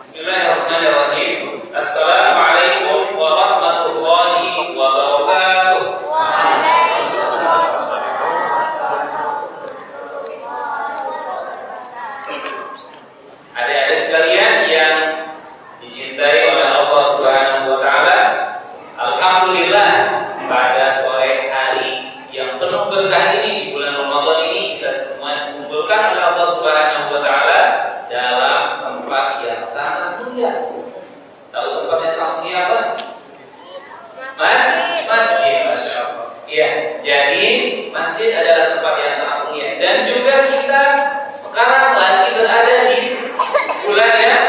Bismillahirrahmanirrahim. Assalamualaikum warahmatullahi wabarakatuh. Adik-adik sekalian yang dicintai oleh Allah Subhanahu wa taala, alhamdulillah pada sore hari yang penuh berkah ini, di bulan Ramadan ini, kita semua dikumpulkan oleh Allah Subhanahu wa taala dalam tempat yang sangat mulia. Tahu tempat yang sangat mulia apa? Masjid, Masya Allah. Iya, jadi masjid adalah tempat yang sangat mulia. Dan juga kita sekarang lagi berada di bulan yang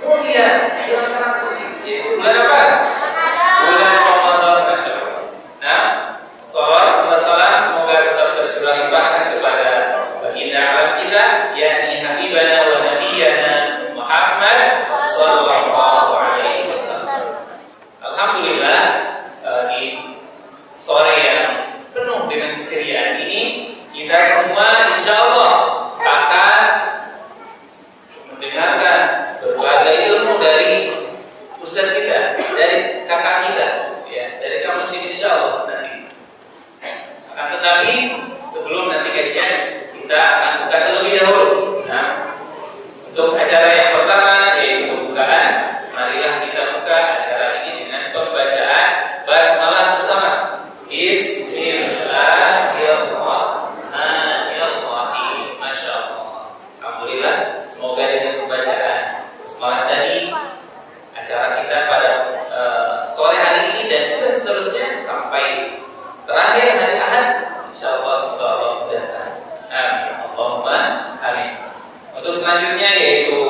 mulia, yang sangat suci. Yaitu bulan apa? Bulan Ramadan, Masya Allah. Nah, sholawat dan salam semoga tetap tercurah limpahkan kepada baginda alam kita, yakni Habibana wa Nabiyana Muhammad sallallahu alaihi wasallam. Alhamdulillah, di sore yang penuh dengan keceriaan ini, kita semua insya Allah akan mendengarkan berbagai ilmu dari ustaz kita, dari kakak kita, ya, dari kaum muslimin insya Allah nanti. Akan tetapi sebelum nanti kajian, kita akan buka terlebih dahulu. Nah, untuk acara yang pertama yaitu pembukaan, marilah kita buka acara ini dengan pembacaan basmalah bersama. Bismillahirrahmanirrahim. Masya Allah. Alhamdulillah. Semoga dengan pembacaan basmalah tadi, acara kita pada sore hari ini dan juga seterusnya sampai terakhir hari Ahad, insya Allah semoga Allah mudahkan. Amin. Allahumma amin. Untuk selanjutnya yaitu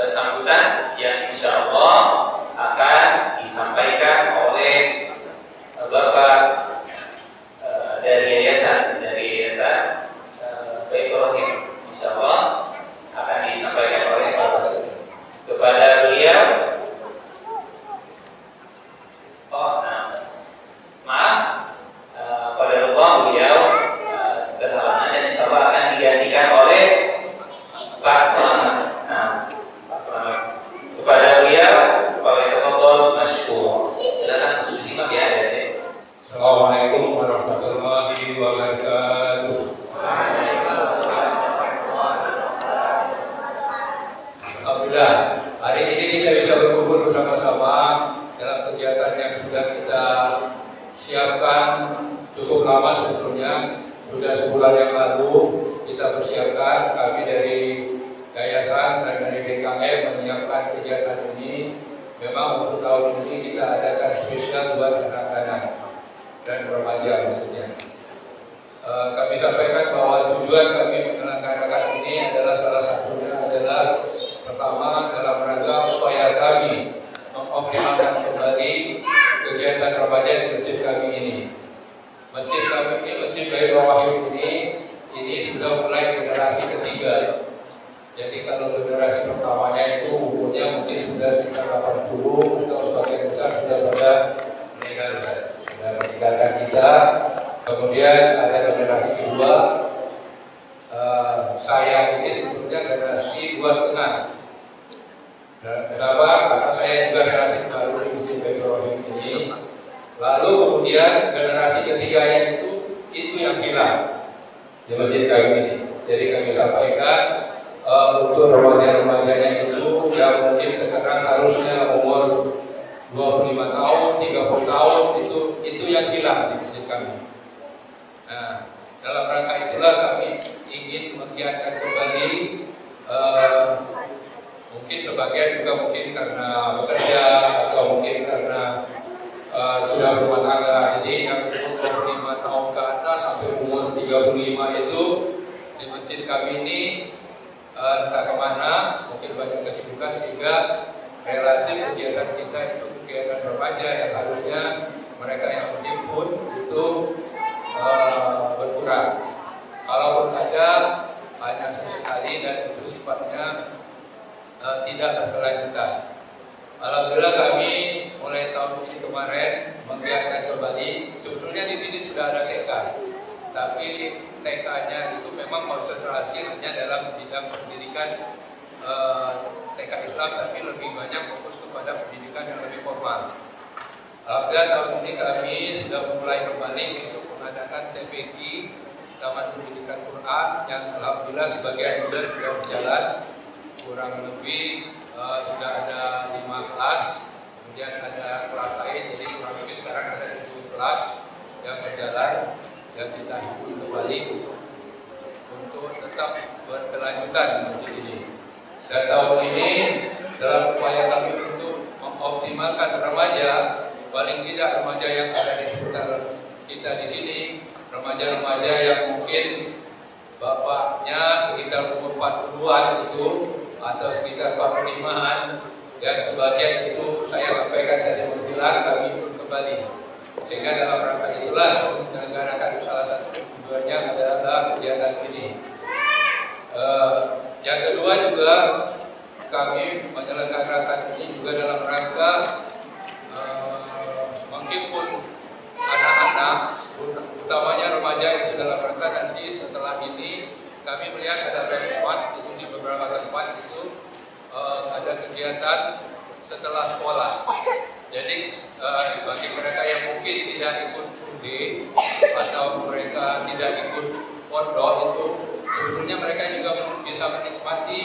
sambutan yang insya Allah akan disampaikan oleh Bapak dari Yayasan Baitur Rahim, insya Allah akan disampaikan oleh Bapak Sudi. Kepada beliau, maaf, pada lupa beliau berhalangan dan insya Allah akan digantikan oleh Pak Selamat. Nah, Pak Selamat. Kepada beliau, Pak Tafadhol masykur. Silakan disimak ya, Adik. Assalamualaikum warahmatullahi wabarakatuh. Alhamdulillah, hari ini kita bisa berkumpul bersama-sama dalam kegiatan yang sudah kita siapkan cukup lama sebetulnya. Sudah sebulan yang lalu kita persiapkan, kami dari Yayasan dan dari DKM menyiapkan kegiatan ini. Memang untuk tahun ini kita adakan spesial buat anak-anak dan remaja maksudnya. Kami sampaikan bahwa tujuan kami menyelenggarakan ini adalah salah satunya adalah pertama dalam rangka upaya kami mengoptimalkan kembali kegiatan remaja di masjid kami ini. Masjid kami ini, Masjid Baitur Rahim ini sudah mulai generasi ketiga. Jadi kalau generasi pertamanya itu umurnya mungkin sudah sekitar 80 atau sebagian besar sudah pada meninggal, sudah meninggalkan kita. Kemudian ada generasi kedua, saya ini sebetulnya generasi 2,5. Kenapa? Karena saya juga relatif baru di Masjid Baitur Rahim ini. Lalu kemudian generasi ketiganya itu yang hilang di masjid kami ini. Jadi kami sampaikan untuk remaja-remajanya itu yang mungkin sekarang harusnya umur 25 tahun, 30 tahun itu yang hilang di masjid kami. Nah, dalam rangka itulah kami ingin menggiatkan kembali, mungkin sebagian juga mungkin karena bekerja atau mungkin karena sudah berumah tangga. Jadi yang umur 25 tahun ke atas sampai umur 35 itu di masjid kami ini entah kemana, mungkin banyak kesibukan sehingga relatif kegiatan kita itu kegiatan remaja yang harusnya mereka yang menjemput itu berkurang. Kalaupun ada hanya sesekali dan itu sifatnya tidak berkelanjutan. Alhamdulillah kami mulai tahun ini kemarin menggiatkan kembali. Sebetulnya di sini sudah ada TK, tapi TK-nya itu memang konsentrasi hanya dalam bidang pendidikan TK Islam tetap, tapi lebih banyak fokus kepada pendidikan yang lebih formal. Alhamdulillah tahun ini kami sudah mulai kembali untuk mengadakan TPQ Taman Pendidikan Quran yang alhamdulillah sebagian sudah berjalan, kurang lebih sudah ada 5 kelas, kemudian ada kelas lain, jadi kurang lebih sekarang ada 7 kelas yang berjalan dan kita himpun kembali untuk tetap berkelanjutan di masjid ini. Dan tahun ini dalam upaya kami untuk mengoptimalkan remaja, paling tidak remaja yang ada di sekitar kita di sini, remaja-remaja yang mungkin bapaknya sekitar umur 40-an itu atau sekitar 45-an, dan sebagian itu saya sampaikan dari bilang kami pun kembali. Sehingga dalam rangka itulah menyelenggarakan salah satu tujuannya adalah kegiatan ini. Yang kedua juga kami menyelenggarakan ini juga dalam rangka menghimpun anak-anak, utamanya remaja itu dalam rangka nanti setelah ini kami melihat ada respon itu di beberapa tempat itu ada kegiatan setelah sekolah. Jadi bagi mereka yang mungkin tidak ikut UD atau mereka tidak ikut pondok itu sebetulnya mereka juga bisa menikmati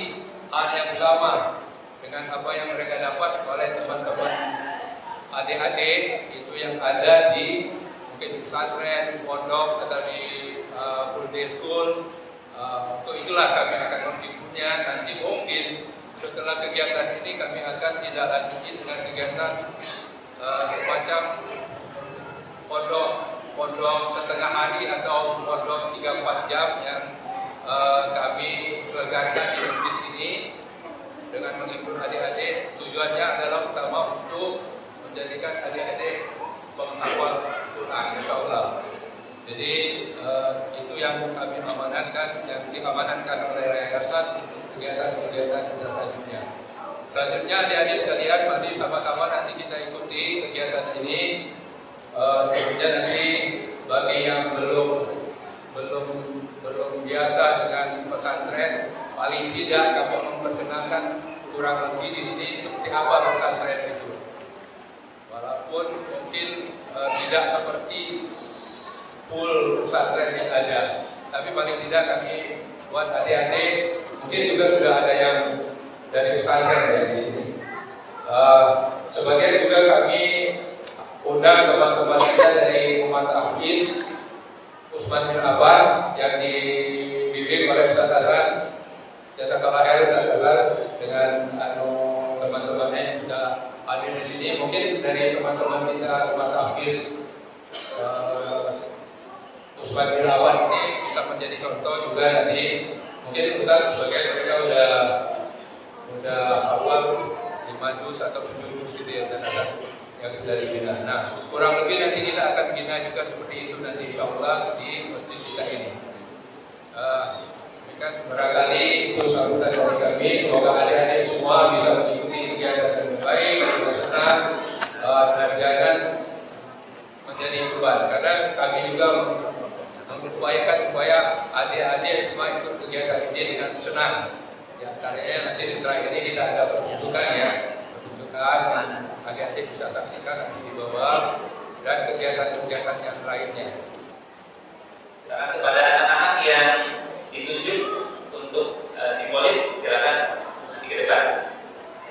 hal yang sama dengan apa yang mereka dapat oleh teman-teman adik-adik itu yang ada di mungkin pesantren, pondok atau di full day school. Untuk itulah kami akan menghimpunnya. Nanti mungkin setelah kegiatan ini kami akan tidak lanjuti dengan kegiatan semacam pondok setengah hari atau pondok 3-4 jam yang kami selenggarakan di masjid ini dengan menghibur adik-adik. Tujuannya adalah utama untuk menjadikan adik-adik penghafal Quran, insyaallah. Jadi itu yang kami amanatkan, yang diamanatkan oleh yayasan kegiatan-kegiatan selanjutnya. Selanjutnya adik-adik sekalian, mari sama-sama nanti kita ikuti kegiatan ini. Tentunya nanti bagi yang belum biasa dengan pesantren, paling tidak kami memperkenalkan kurang lebih di sini seperti apa pesantren itu. Walaupun mungkin tidak seperti full pesantren yang ada, tapi paling tidak kami buat adik-adik, mungkin juga sudah ada yang dari pesantren ya di sini. Sebagian juga kami undang teman-teman kita dari umat Hafiz Usman bin Affan yang dibimbing oleh Ustaz Hasan, Jazakallah khair Ustaz Hasan, dengan teman-temannya yang sudah hadir di sini. Mungkin dari teman-teman kita umat Hafiz Usman bin Affan ini bisa menjadi contoh juga. Nanti mungkin Ustaz sebagai mereka udah awal 5 juz atau 7 juz gitu ya Ustaz yang sudah dibina. Nah, kurang lebih nanti kita akan bina juga seperti itu nanti insyaallah di masjid kita ini. Kan barangkali itu sambutan dari kami. Semoga adik-adik semua bisa mengikuti kegiatan dengan baik, dengan senang, dan jangan menjadi beban. Karena kami juga mengupayakan supaya adik-adik semua ikut kegiatan ini dengan senang. Ya, karena nanti setelah ini tidak ada pertunjukan ya, pertunjukan adik-adik bisa saksikan nanti di bawah, dan kegiatan-kegiatan yang lainnya. Dan kepada anak-anak yang ditunjuk untuk simbolis, silakan nanti ke depan.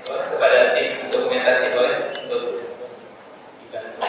Kepada tim dokumentasi boleh untuk dibantu.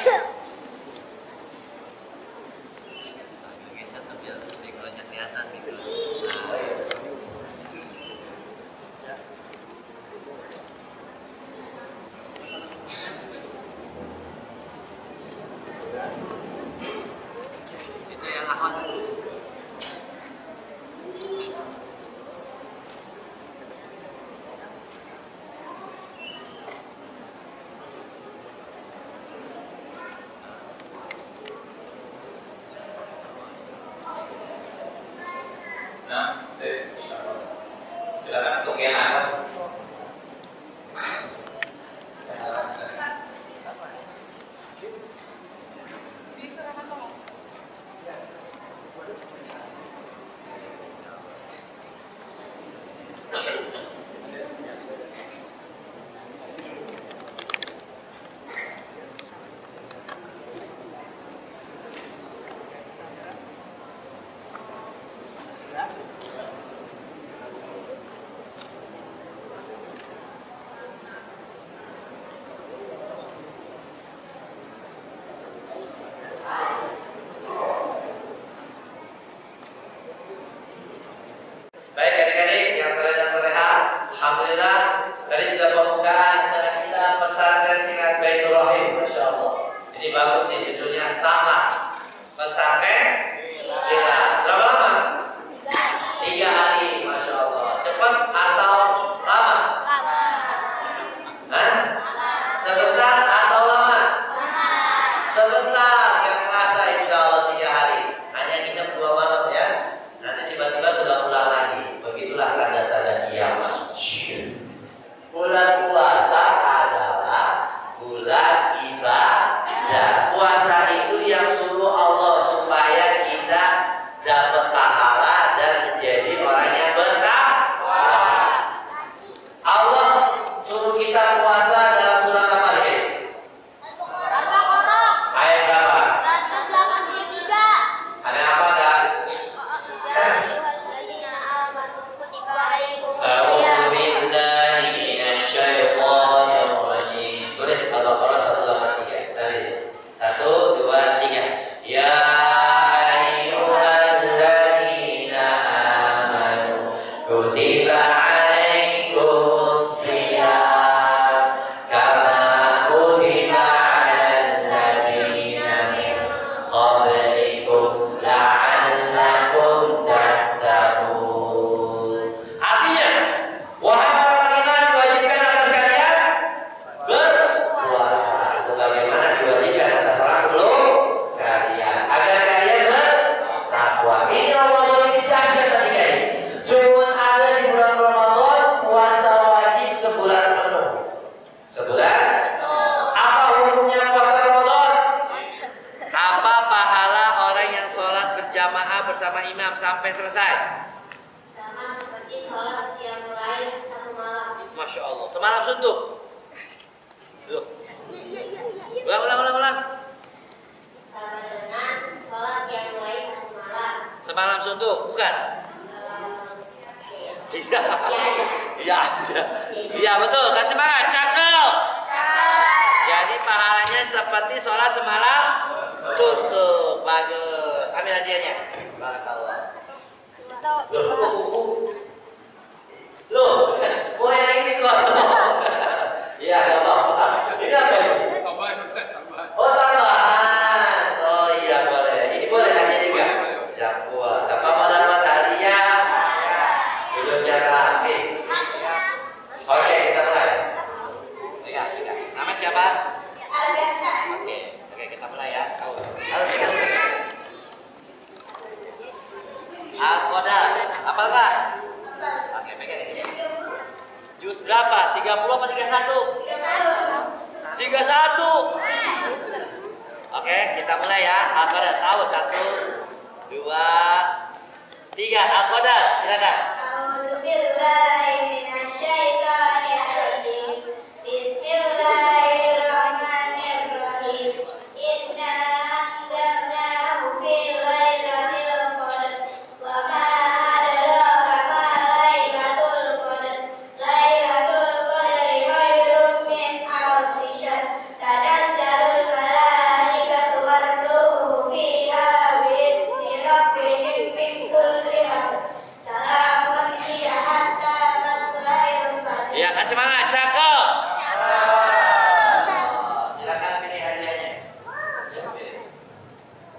sampai selesai? Sama seperti sholat yang lain satu malam. Masya Allah. Semalam suntuk. Loh. Ulang. Sama dengan sholat yang lain satu malam. Semalam suntuk, bukan? Iya. Iya aja. Iya betul. Kasih semangat. Cakep. Jadi pahalanya seperti sholat semalam suntuk. Bagus. Ambil hadiahnya. Barakallah. Loh, yang ini kosong. Iya, enggak apa-apa. Ini apa ini? Tambahan, Ustaz, tambahan. Oh, tambahan. Oh iya boleh. Ini boleh hadiah juga. Siap puas. Siapa mau dapat hadiah? Belum jalan. Oke, kita mulai. Tiga. Nama siapa? Oke, kita mulai ya. Kau. Halo, pegang. Al-Qadar. Apakah? Oke, pegang ini. Jus berapa? 30 apa 31? 31. Oke, kita mulai ya. Al-Qadar tahu 1 2 3. Al-Qadar, silakan. A'udzubillahi minasyaitonir rajim. Bismillahirrahmanirrahim. Inna anzalnahu fi lailatul qadr. Wa ma adraka ma lailatul qadr. Lailatul qadri khairun min alfi syahr. Tanazzalul malaikatu war-ruhu fiha bi'izni rabbihim min kulli amr. Salamun hiya hatta matla'il fajr. Ya, kasih semangat. Cakep. Silakan pilih hadiahnya.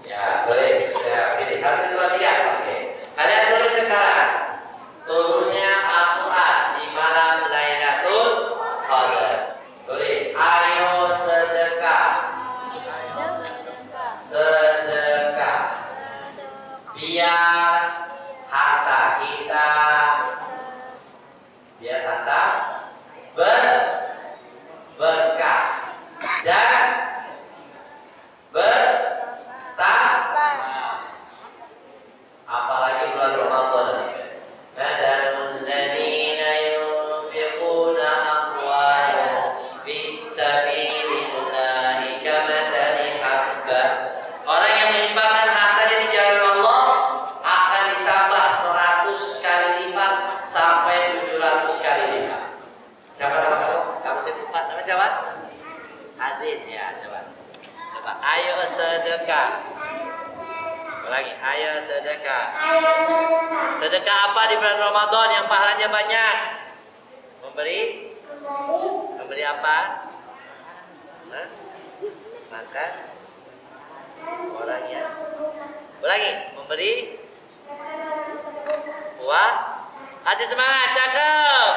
Ya, tulis. Ya, pilih 1 2 3. Oke. Kalian tulis sekarang. Turunnya Al-Quran di malam Lailatul Qadar. Tulis. Ayo sedekah. Sedekah. Biar harta kita berkah dan bertambah. Apalagi bulan Ramadan. Mathalul ladzina yunfiquna amwalahum fi sabilillahi kamathali habbah. Orang yang menginfakkan hartanya di jalan Allah akan ditambah 100 kali lipat sampai 700 kali lipat. Siapa nama kamu? Kamu sebut nama siapa? Azin ya, coba. Ayo sedekah. Ulangi, ayo sedekah. Sedekah apa di bulan Ramadan yang pahalanya banyak? Memberi apa? Hah? Makan orangnya. Ulangi, memberi buah. Kasih semangat, cakep.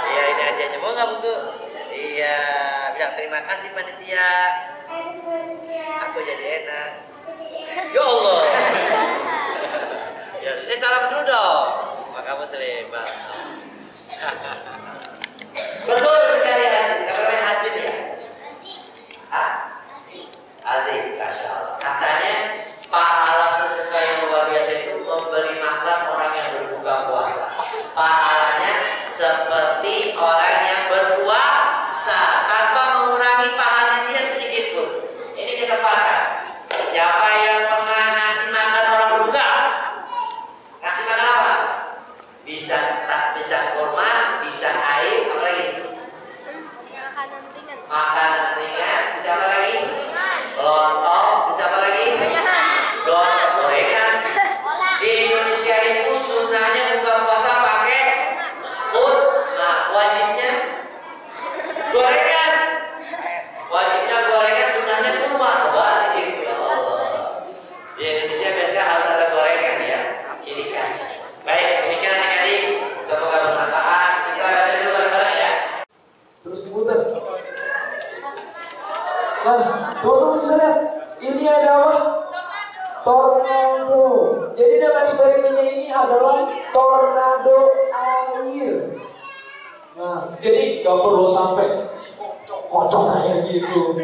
Iya, ini hadiahnya. Mau nggak buku? Iya, bilang terima kasih panitia. Aku jadi enak. Ya Allah. Ya, salam dulu dong. Maka muslim. Betul sekali Aziz. Kamu namanya Aziz ya? Aziz, Masya Allah. Katanya pahala sedekah yang luar biasa itu memberi makan orang yang berbuka puasa. Pahalanya seperti orang yang berpuasa tanpa mengurangi pahala dia sedikit pun. Ini kesempatan. Siapa yang pernah ngasih makan orang berbuka? Ngasih makan apa? Bisa kurma, bisa air, apa lagi? Makanan ringan, bisa apa lagi? Lontong, bisa apa lagi? Gorengan. Di Indonesia itu sunnahnya buka puasa pakai food. Nah, wajibnya gorengan. Wajibnya gorengan, sunnahnya kurma. Wah, gitu ya Allah. Di Indonesia biasanya harus ada gorengan ya, ciri khas. Baik, demikian adik-adik. Semoga bermanfaat. Kita baca dulu bareng-bareng ya. Terus diputar. Nah, teman-teman bisa lihat, ini adalah tornado. Jadi nama eksperimennya ini adalah tornado air. Nah, jadi gak perlu sampai kocok kayak gitu.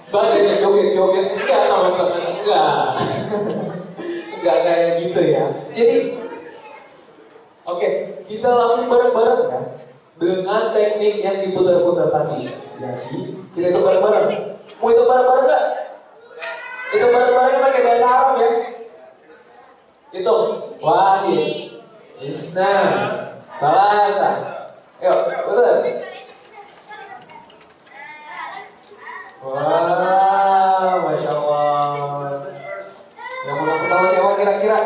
Badannya joget-joget, enggak teman-teman, enggak. Nggak kayak gitu ya. Jadi, oke, kita lakukan bareng-bareng ya. Dengan teknik yang diputar-putar tadi. Jadi, kita itu bareng-bareng. Mau itu bareng-bareng nggak? Itu bareng-barengnya pakai bahasa Arab ya. Itu wahid, isnan, salasa. Yuk, betul. Wah, masya Allah. Yang mau ketawa siapa kira-kira?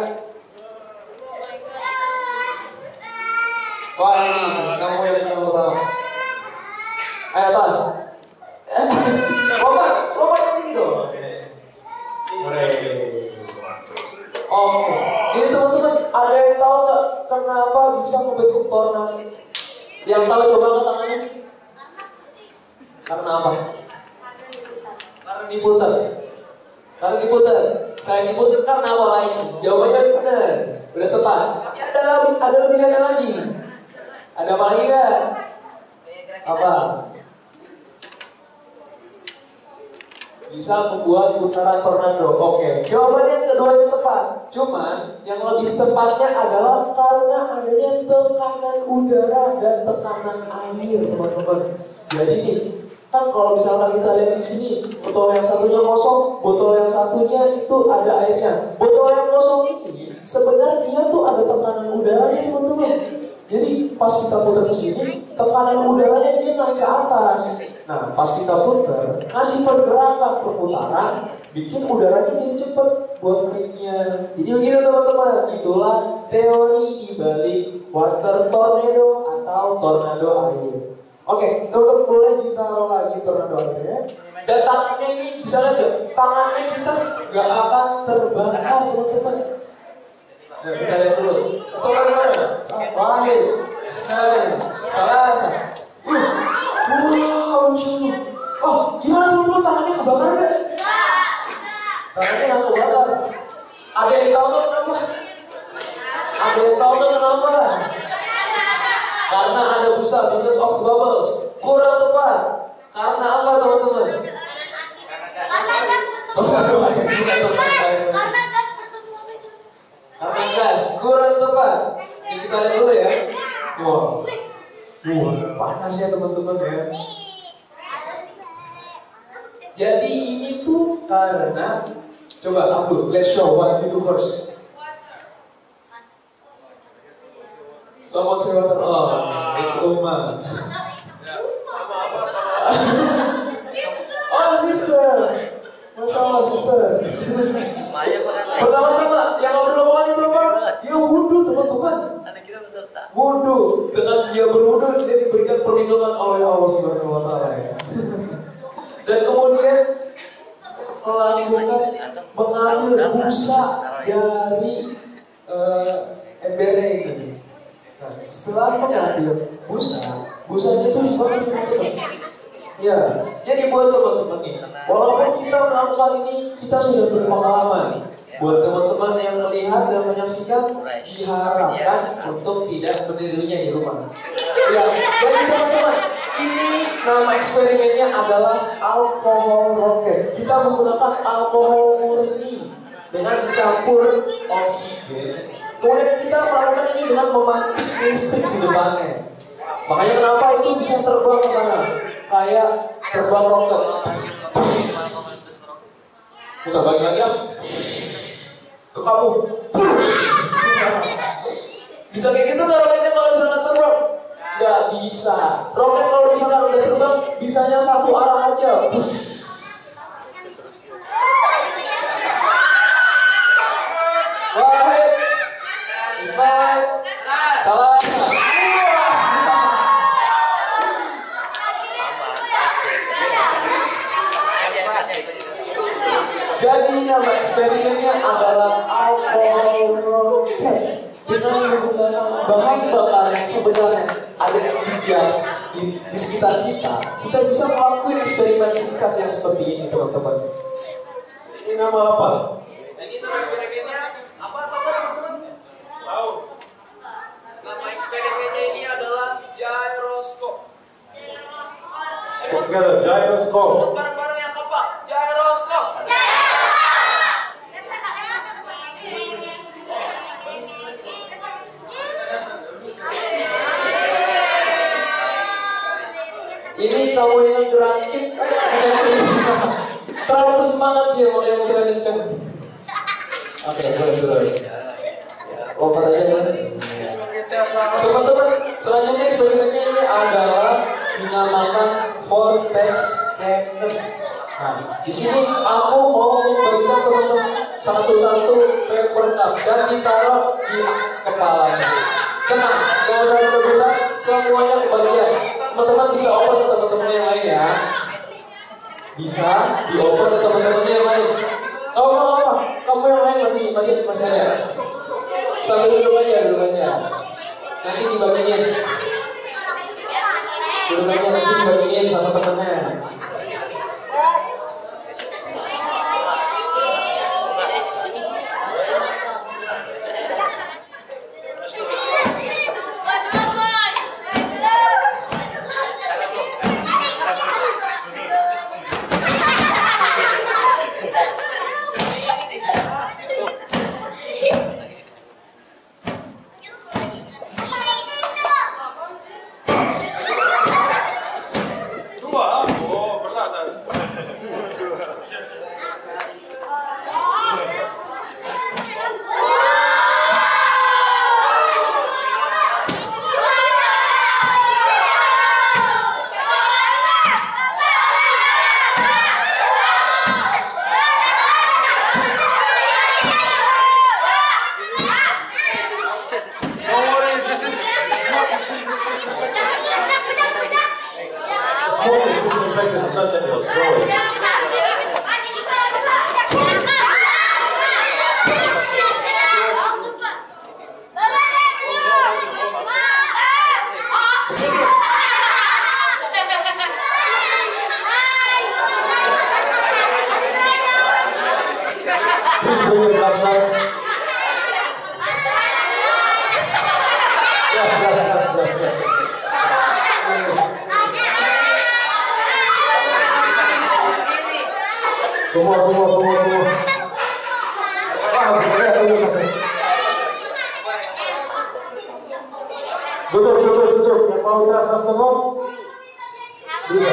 Wah ini, kamu yang ketawa. Ayo tos. Lompat yang tinggi dong. Oke, jadi teman-teman ada yang tahu nggak kenapa bisa membentuk tornado? Yang tahu coba angkat tangannya. Karena apa? Karena diputar. Karena diputar. Saya diputar karena apa lain? Jawabannya benar, udah tepat. Tapi ada lebihannya lagi. Ada apa lagi kan? Apa? Bisa membuat putaran tornado. Oke, jawabannya yang keduanya tepat. Cuman yang lebih tepatnya adalah karena adanya tekanan udara dan tekanan air, teman-teman. Jadi nih, kan kalau misalkan kita lihat di sini, botol yang satunya kosong, botol yang satunya itu ada airnya. Botol yang kosong ini sebenarnya tuh ada tekanan udaranya, teman-teman. Jadi pas kita putar ke sini, tekanan udaranya dia naik ke atas. Nah, pas kita putar, ngasih pergerakan perputaran, bikin udaranya jadi cepet buat naiknya. Jadi begitu teman-teman, itulah teori dibalik water tornado atau tornado air. Oke, teman-teman boleh ditaruh lagi tornado airnya. Dan tangannya ini bisa lihat, tangannya kita nggak akan terbakar, teman-teman. Nah, kita lihat dulu. Itu mana? Wahid, isnan, salasa. Wow, Masya Allah. Oh, gimana teman-teman tangannya kebakar gak? Tangannya nggak kebakar. Ada yang tahu nggak kenapa? Ada yang tahu nggak kenapa? Karena ada busa, because of bubbles. Kurang tepat. Karena apa teman-teman? Karena gas, kurang tepat. Ini kita lihat dulu ya. Wow. Panas ya teman-teman ya. Jadi ini tuh karena, coba Abdul, let's show what you do first. Someone say what? Oh, it's Uma. Oh, sister. Masya Allah, sister. Pertama-tama, yang ngobrol-ngobrol itu apa? Dia wudhu, teman-teman. Wudhu. Dengan dia berwudhu, dia diberikan perlindungan oleh Allah Subhanahu wa Ta'ala ya. Dan kemudian melakukan mengalir busa dari embernya ini. Nah, setelah mengambil busanya itu dibuat teman-teman. Ya, jadi buat teman-teman nih, walaupun kita melakukan ini, kita sudah berpengalaman. Buat teman-teman yang melihat dan menyaksikan, diharapkan untuk tidak menirunya di rumah. Ya, jadi teman-teman, ini nama eksperimennya adalah alkohol roket. Kita menggunakan alkohol murni dengan dicampur oksigen. Kemudian kita melakukan ini dengan memantik listrik di depannya. Makanya kenapa itu bisa terbang ke sana, kayak terbang roket. Kita balik lagi ya. Ke kamu. Bisa kayak gitu nggak roketnya kalau misalnya terbang? Nggak bisa. Roket kalau misalnya udah terbang, bisanya satu arah aja. Wahid, isnan, salasa. Jadi nama eksperimennya adalah alkohol roket. Dengan menggunakan bahan bakar yang sebenarnya ada di sekitar kita bisa melakukan eksperimen singkat yang seperti ini, teman-teman. Ini nama apa? Ini nama eksperimennya apa teman-teman? Tahu? Nama eksperimennya ini adalah gyroscope. Gyroscope. Bareng-bareng yang apa? Gyroscope. Ini kamu yang gerakin. Terlalu bersemangat dia makanya mau gerak kenceng. Oke, terus. Oh, katanya. Teman-teman, selanjutnya eksperimennya ini adalah dinamakan vortex cannon. Nah, di sini aku mau memberikan teman-teman satu-satu paper cup dan ditaruh di kepalanya. Tenang, gak usah berdebat, semuanya kebagian. Teman-teman bisa oper ke teman-teman yang lain ya. Bisa dioper ke teman-teman yang lain. Oh, apa? Kamu yang lain masih ada. Sambil duduk aja. Nanti dibagiin. Duduk aja nanti dibagiin sama temennya. Duduk. Yang mau tes semua bisa.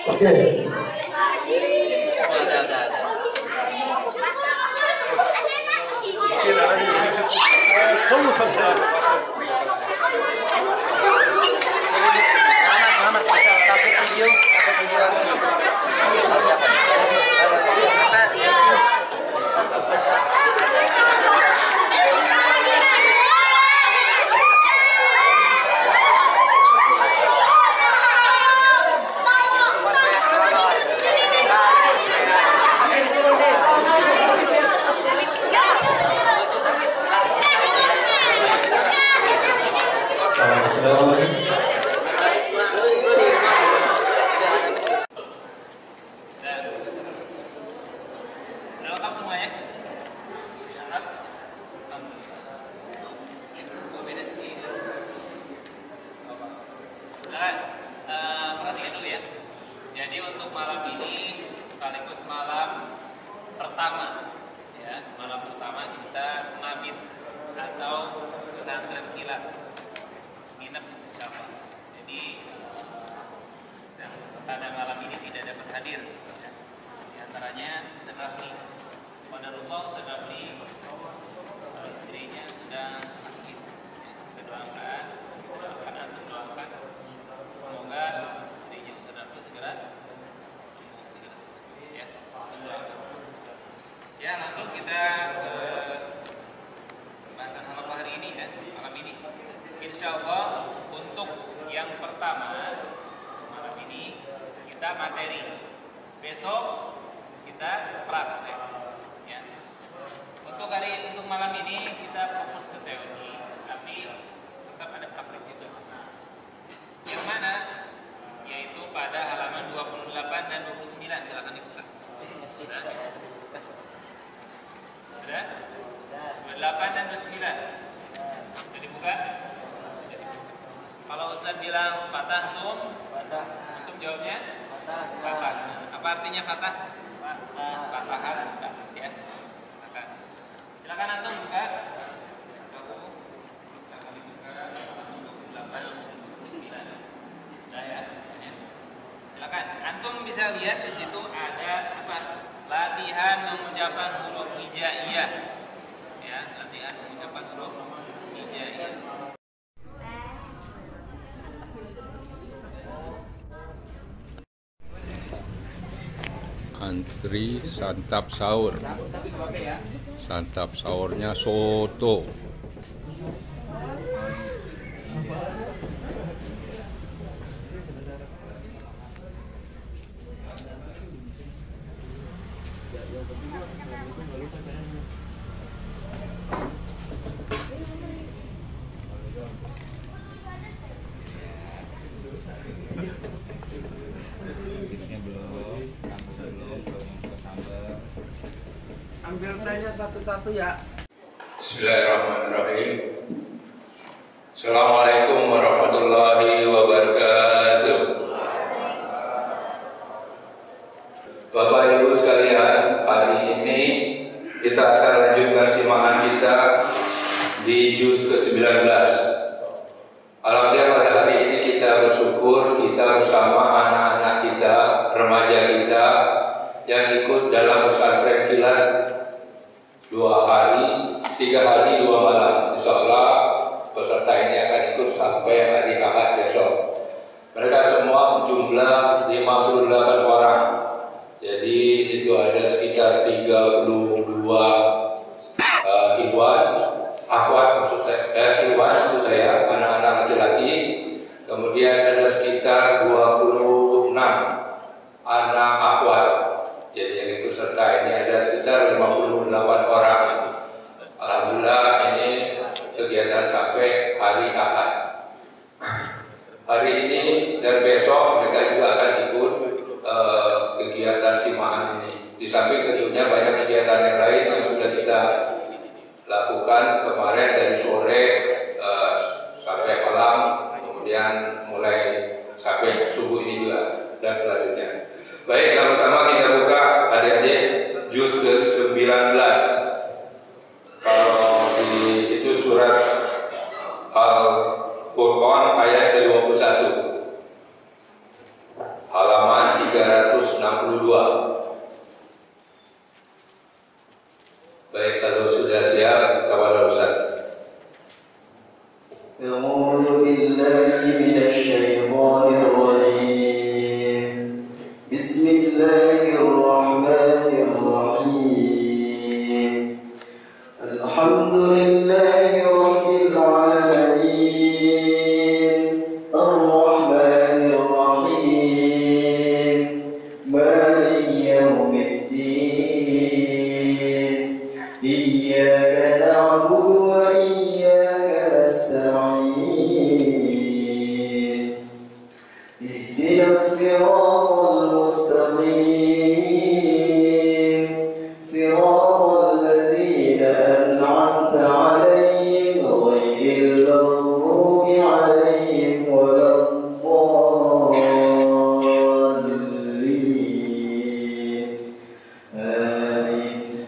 Oke. Kalau Ustaz bilang patah, antum jawabnya patah. artinya fatah? Fatahan, ya. Silakan antum buka. Silakan. Antum bisa lihat di situ ada apa? Latihan mengucapkan huruf hijaiyah. Ya, latihan mengucapkan huruf hijaiyah. Antri santap sahur. Santap sahurnya soto. Ambil tanya satu-satu ya. Bismillahirrahmanirrahim. Assalamualaikum warahmatullahi wabarakatuh. Bapak Ibu sekalian, hari ini kita akan lanjutkan simakan kita di juz ke-19. Alhamdulillah pada hari ini kita bersyukur kita bersama anak-anak kita, remaja kita yang ikut dalam pesantren kilat 2 hari, 3 hari 2 malam. Insyaallah peserta ini akan ikut sampai hari Ahad besok. Mereka semua berjumlah 58 orang. Jadi itu ada sekitar 32 ikhwan, akhwat maksud saya, anak-anak laki-laki. Kemudian ada sekitar 26 anak akhwat. Jadi yang ikut serta ini ada sekitar 58 orang. Alhamdulillah ini kegiatan sampai hari Ahad. Hari ini dan besok mereka juga akan ikut kegiatan simaan ini. Di samping tentunya banyak kegiatan yang lain yang sudah kita lakukan kemarin dari sore sampai malam, kemudian mulai sampai subuh ini juga dan selanjutnya. Baik, sama-sama kita buka adik-adik juz ke-19. Kalau itu surat Al-Furqan ayat ke-21. Halaman 362. Baik, kalau sudah siap, kepada Ustaz. A'udzu billahi minasyaitonir rajim. Bismillahirrahmanirrahim. Alhamdulillahi rabbil alamin. Ar-Rahmanir Rahim. Maliki yaumiddin. Iyyaka na'budu wa iyyaka nasta'in. Ihdinas siratal mustaqim. Siratal ladzina an'amta 'alaihim ghairil maghdubi 'alaihim waladdallin. Amin.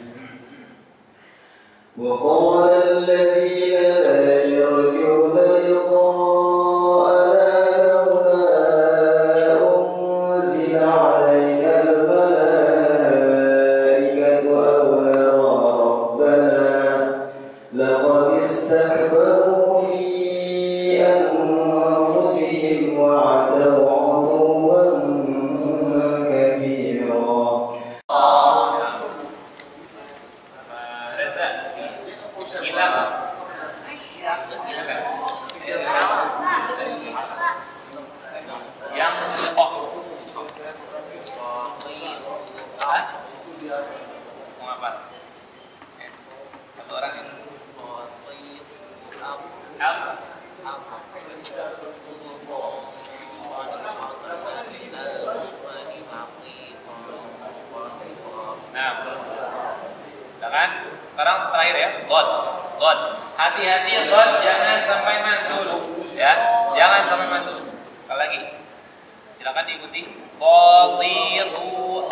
وقال الذين لا يرجون لقاءنا لولا أنزل علينا الملائكة أو نرى ربنا لقد استكبروا في أنفسهم وعتوا عتوا كبيرا. Reza, hilang. Yang mau apa? Satu orang ya. Nah, kan? Sekarang terakhir ya, God. Hati-hati God, jangan sampai mantul, ya, jangan sampai mantul. Sekali lagi, silakan diikuti. Qatiru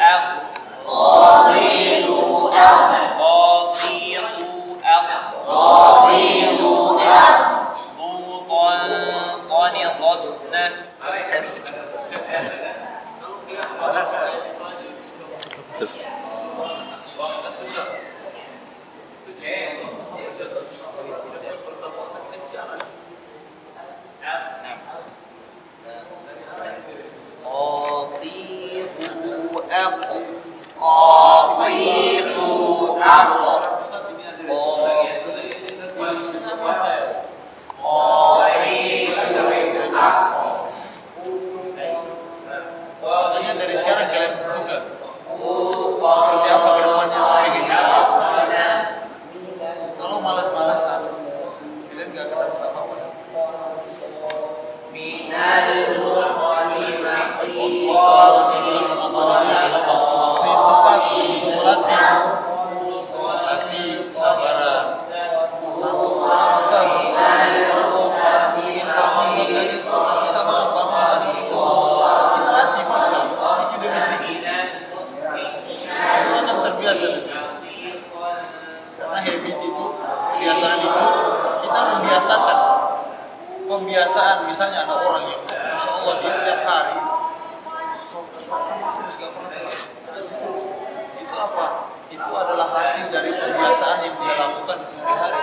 Dari sekarang kalian tentukan seperti apa ke depannya pengen kalau malas-malasan kalian gak akan dapat apa-apa. Tepat untuk melatih sabaran. Ingin bangun buat tadi susah banget bangun kita latih maksa sedikit demi sedikit itu akan terbiasa karena habit itu kebiasaan itu kita membiasakan pembiasaan. Misalnya ada orang yang Masya Allah dia tiap hari terus gak pernah terus itu apa? Itu adalah hasil dari pembiasaan yang dia lakukan di sehari-hari.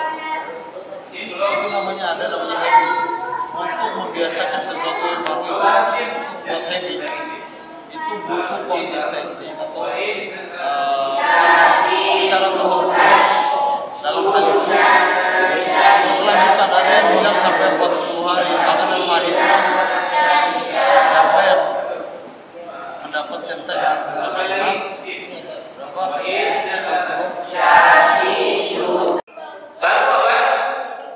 Itu namanya habit. Untuk membiasakan sesuatu yang baru itu untuk buat habit itu butuh konsistensi atau secara terus-menerus. Dalam hal itu kelanjutan ada yang bilang sampai 40 hari bahkan hadis siapa yang mendapatkan takdir bersama imam Satu apa?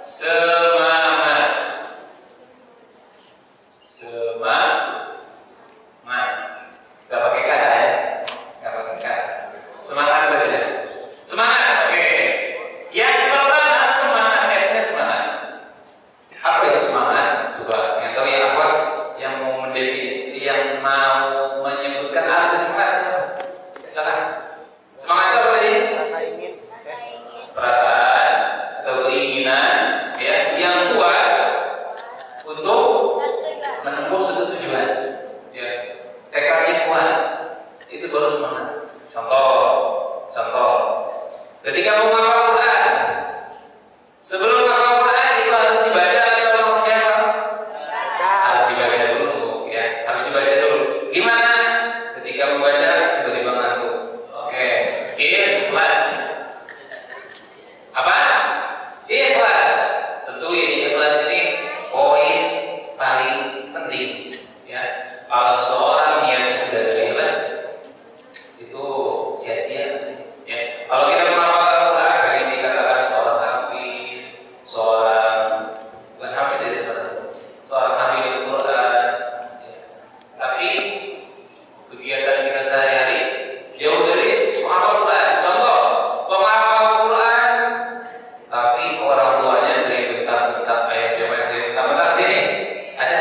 Semangat. Gak pakai kata ya? Gak pakai kata. Semangat saja. Semangat, oke. Yang pertama semangat, esnya semangat. Apa itu semangat? Coba yang tahu yang apa? Yang mau mendefinisi, yang mau menyebutkan apa semangat? Silakan. Semangat itu apa tadi? Perasaan atau keinginan ya yang kuat untuk menembus satu tujuan. Ya, tekadnya kuat. Itu baru semangat. Contoh. Ketika mau menghafal Quran, sebelum menghafal Quran itu harus dibaca atau maksudnya apa? Harus dibaca dulu, ya. Harus dibaca dulu. Gimana? Ketika membaca tiba-tiba ngantuk. Oke, ikhlas. Apa? Ikhlas. Tentu ini ikhlas ini poin paling penting, ya. Kalau seseorang yang sudah ikhlas itu sia-sia, ya. Kalau kita menghafal Al-Quran, kayak dikatakan seorang hafiz, bukan hafiz ya sebenarnya, seorang hafiz Al-Quran, ya. Tapi kegiatan kita sehari-hari jauh dari menghafal Al-Quran. Contoh, penghafal Al-Quran, tapi orang tuanya sering bentak-bentak, ayah siapa yang sering bentak-bentak sini? Ada?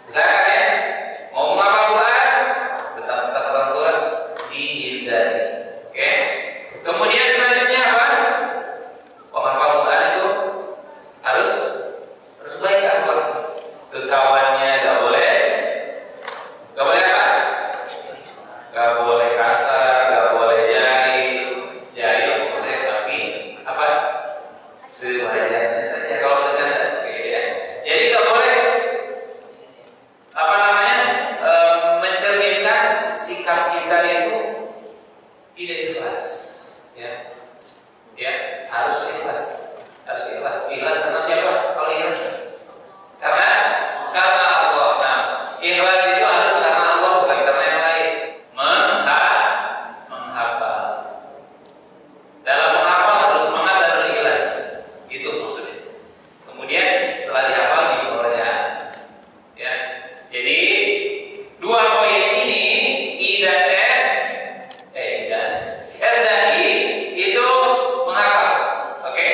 Misalkan ya, mau menghafal Quran, bentak-bentak orang tua dihindari. Oke? Kemudian selanjutnya apa? Penghafal Quran itu harus baik akhlak. Ke kawannya gak boleh apa? Gak boleh kasar, gak boleh jahil boleh, tapi apa? Sewajarnya saja kalau bercanda. Oke, ya. Jadi gak boleh mencerminkan sikap kita itu tidak ikhlas, ya harus ikhlas karena siapa? Kalau ikhlas karena Allah. Nah, ikhlas itu harus karena Allah, bukan karena yang lain. Menghafal, dalam menghafal harus semangat dan berikhlas, itu maksudnya. Kemudian setelah dihafal dibaca, ya. Jadi dua poin ini I dan S dan I itu menghafal, oke?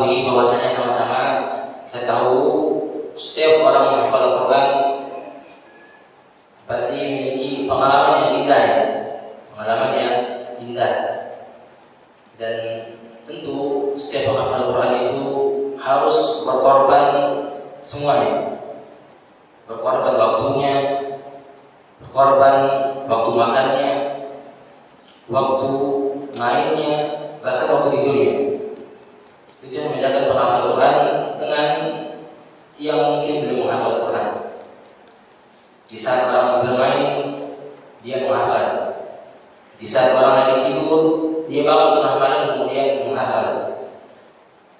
ketahui bahwasanya sama-sama kita tahu setiap orang yang hafal Al-Quran pasti memiliki pengalaman yang indah, pengalaman yang indah. Dan tentu setiap penghafal Al-Quran itu harus berkorban semuanya, berkorban waktunya, berkorban waktu makannya, waktu mainnya, bahkan waktu tidurnya. Itu yang membedakan penghafal Quran dengan yang mungkin belum menghafal Quran. Di saat orang bermain, dia menghafal. Di saat orang lagi tidur, dia bangun tengah malam kemudian menghafal.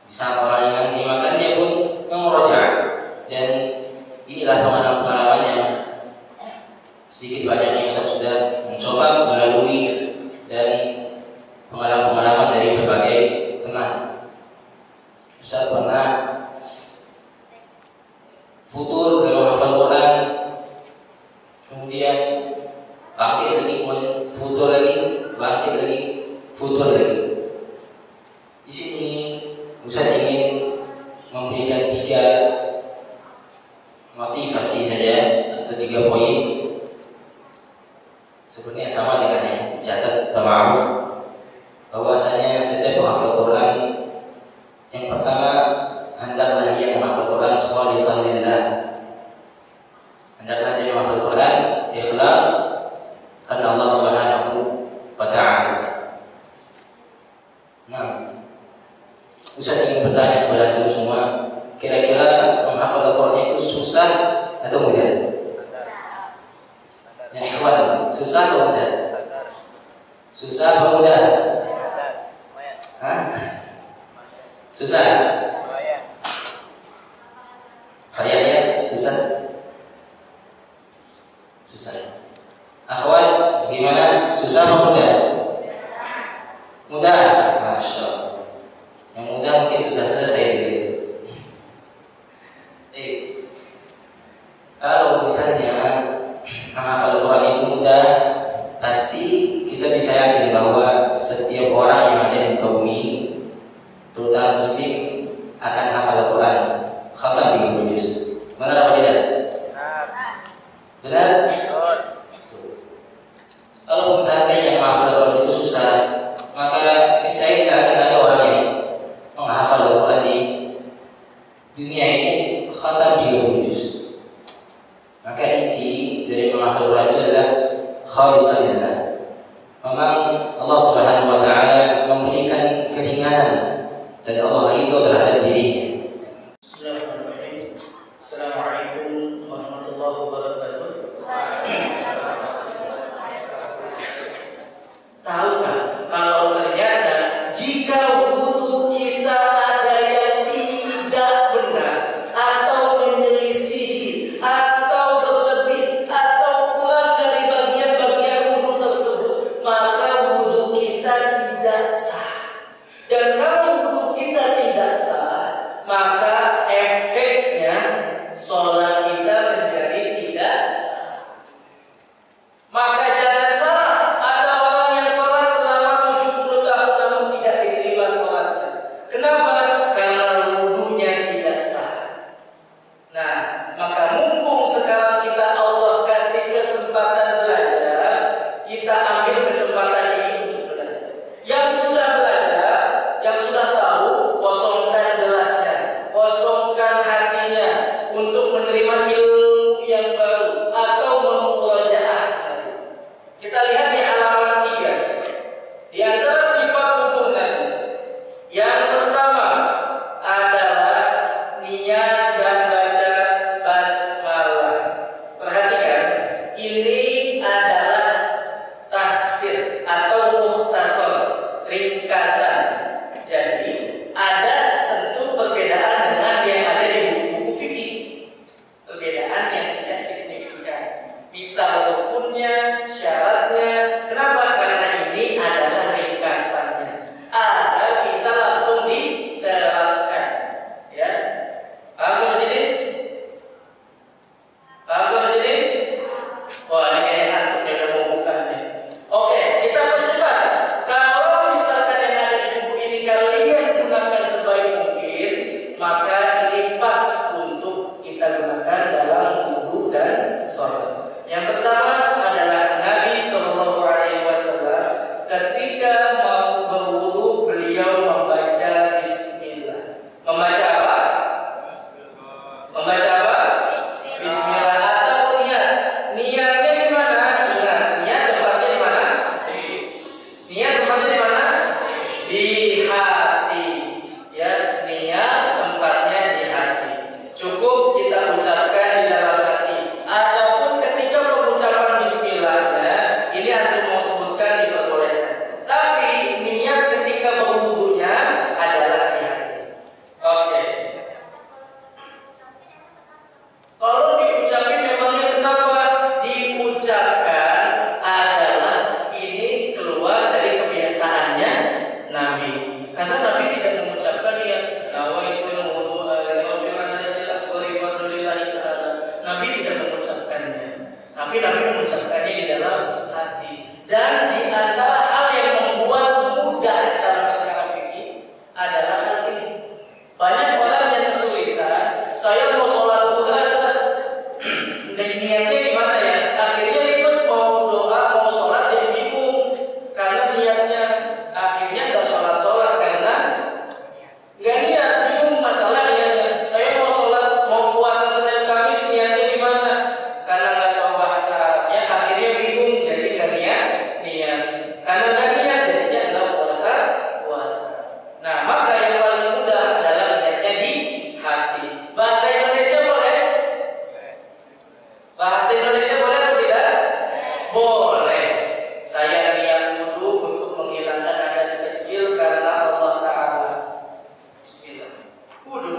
Di saat orang yang nanti makannya pun memurojaah. Dan inilah pengalaman yang sedikit banyaknya Ustaz sudah mencoba melalui dan pengalaman-pengalaman dari berbagai teman. Ustaz pernah futur dalam hafal Quran, kemudian bangkit lagi, futur lagi, bangkit lagi, futur lagi. Di sini Ustaz ingin memberikan 3 motivasi saja atau 3 poin. Sebenarnya sama dengan yang dicatat Pak Ma'ruf, bahwasanya setiap penghafal Quran, yang pertama, hendaklah dia menghafal Quran khalisan lillah. Hendaklah dia menghafal Quran ikhlas karena Allah Subhanahu wa ta'ala. Nah, Ustaz ingin bertanya kepada antum semua, kira-kira menghafal Quran itu susah atau mudah? Yang ikhwan, susah atau mudah? Susah atau mudah? Hah? Susah? Kayaknya susah. Susah. Akhwat, gimana? Susah atau mudah? Mudah. Masya Allah. Yang mudah mungkin sudah selesai gitu. Kalau misalnya menghafal Quran itu mudah, pasti kita bisa yakin bahwa setiap orang yang ada di kaum ini, terutama muslim, akan hafal Quran, khatam 30 juz. Benar apa tidak? Benar? Kalau seandainya menghafal Quran itu susah, maka niscaya tidak akan ada orang yang menghafal Quran di dunia ini khatam 30 juz. Maka inti dari menghafal Quran itu adalah khalisan lillah. Memang Allah Subhanahu wa ta'ala memberikan keringanan dan Allah ridho terhadap dirinya. Assalamualaikum warahmatullahi wabarakatuh. Tahukah kalau ternyata jika wudu kita ada yang tidak benar atau menyelisih atau berlebih atau kurang dari bagian-bagian wudu tersebut, maka wudu kita tidak sah. Dan kalau wudu kita tidak sah, maka efeknya sholat kita menjadi tidak sah. Maka jangan salah, ada orang yang sholat selama 70 tahun namun tidak diterima sholatnya. Kenapa? Karena wudunya tidak sah. Nah, maka mumpung sekarang kita Allah kasih kesempatan belajar, kita ambil kesempatan ini untuk belajar. Yang sudah belajar ketika mau berwudu beliau membaca bismillah. Membaca apa? Membaca apa? Bismillah atau niat. Niatnya di mana? Niat tempatnya di mana? Niat tempatnya di mana? Di hati. Ya, niat tempatnya di hati. Cukup kita ucapkan di dalam hati. Adapun ketika pengucapan bismillahnya, ini antum mau sebutkan diperbolehkan. Tapi niat ketika berwudunya adalah di hati. Oke. Kalau diucapin memangnya kenapa? Diucapkan adalah ini keluar dari kebiasaannya Nabi. Karena Nabi tidak mengucapkan ya nawaitul wudu lillahi ta'ala. Nabi tidak mengucapkannya. Tapi Nabi mengucapkannya di dalam hati. Dan di antara hal yang membuat mudah dalam perkara fikih adalah hal ini. Banyak orang yang kesulitan, saya mau sholat duha, dan niatnya gimana ya? Akhirnya ribet mau doa, mau sholat jadi bingung karena niatnya. Akhirnya nggak sholat karena nggak niat, bingung masalah niatnya. Saya mau sholat, mau puasa Senin Kamis, niatnya gimana? Karena nggak tahu bahasa Arabnya, akhirnya bingung jadi nggak niat. Karena nggak niat jadinya nggak puasa. Nah, maka yang paling mudah adalah niatnya di hati. Bahasa Indonesia boleh? Bahasa Indonesia boleh atau tidak? Boleh. Saya niat wudu untuk menghilangkan hadas kecil karena Allah Ta'ala. Bismillah. Wudu.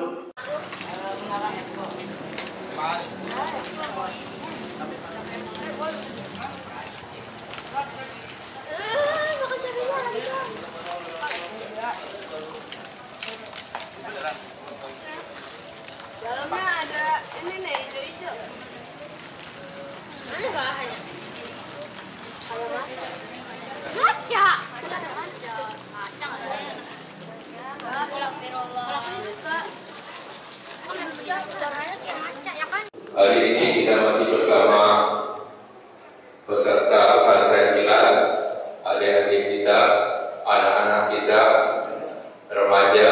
Dalamnya ada ini nih, hijau-hijau. Mana bahannya? Kalau maca. Maca. Maca nggak ada. Astagfirullah. Kalau suka. Caranya kayak maca ya kan? Hari ini kita masih bersama peserta pesantren Hilal, adik-adik kita, anak-anak kita, remaja.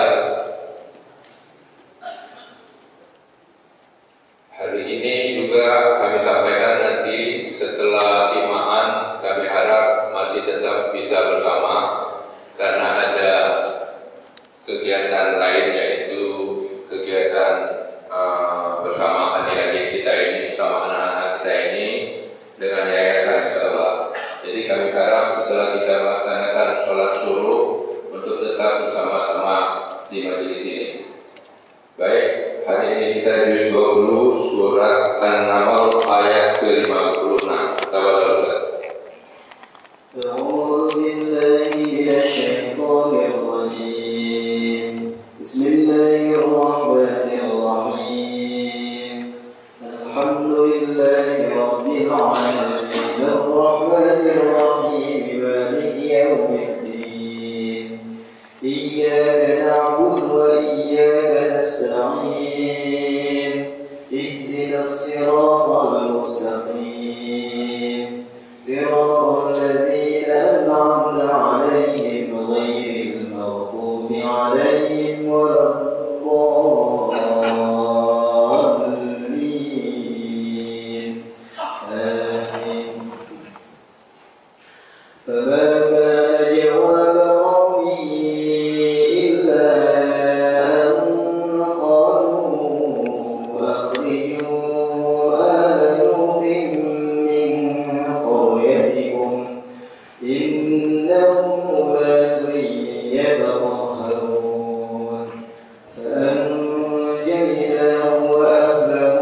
Hari ini juga kami sampaikan nanti setelah simaan, kami harap masih tetap bisa bersama karena ada kegiatan lain, yaitu kegiatan bersama adik-adik kita ini, sama anak-anak kita ini dengan yayasan insyaallah. Jadi kami harap setelah kita melaksanakan sholat subuh untuk tetap bersama-sama di majelis ini. Baik, hari ini kita juz 20 surat An-Naml ayat ke-56. Tafadhol Ustaz. أعوذ بالله من الشيطان الرجيم بسم الله الرحمن الرحيم الحمد لله رب العالمين الرحمن الرحيم مالك يوم الدين إياك نعبد وإياك نستعين اهدنا الصراط المستقيم صراط الذين أنعمت عليهم غير المغضوب عليهم ولا الضالين آمين. فما كان جواب قومه إلا أن قالوا أخرجوا آل لوط من قريتكم إنهم أناس يتطهرون فأنجيناه وأهله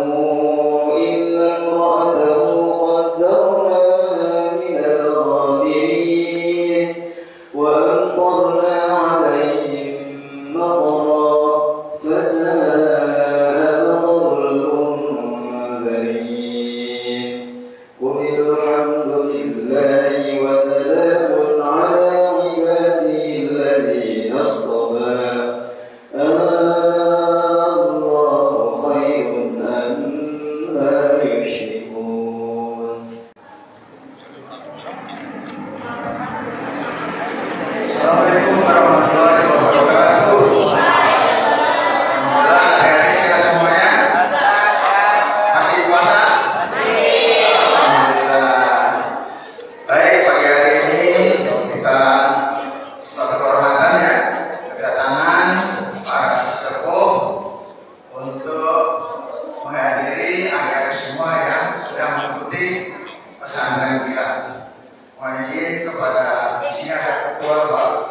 إلا امرأته قدرناها من الغابرين وأمطرنا عليهم مطرا فساء مطر المنذرين قل الحمد لله وسلام على عباده الذين اصطفى الله خير أما يشركون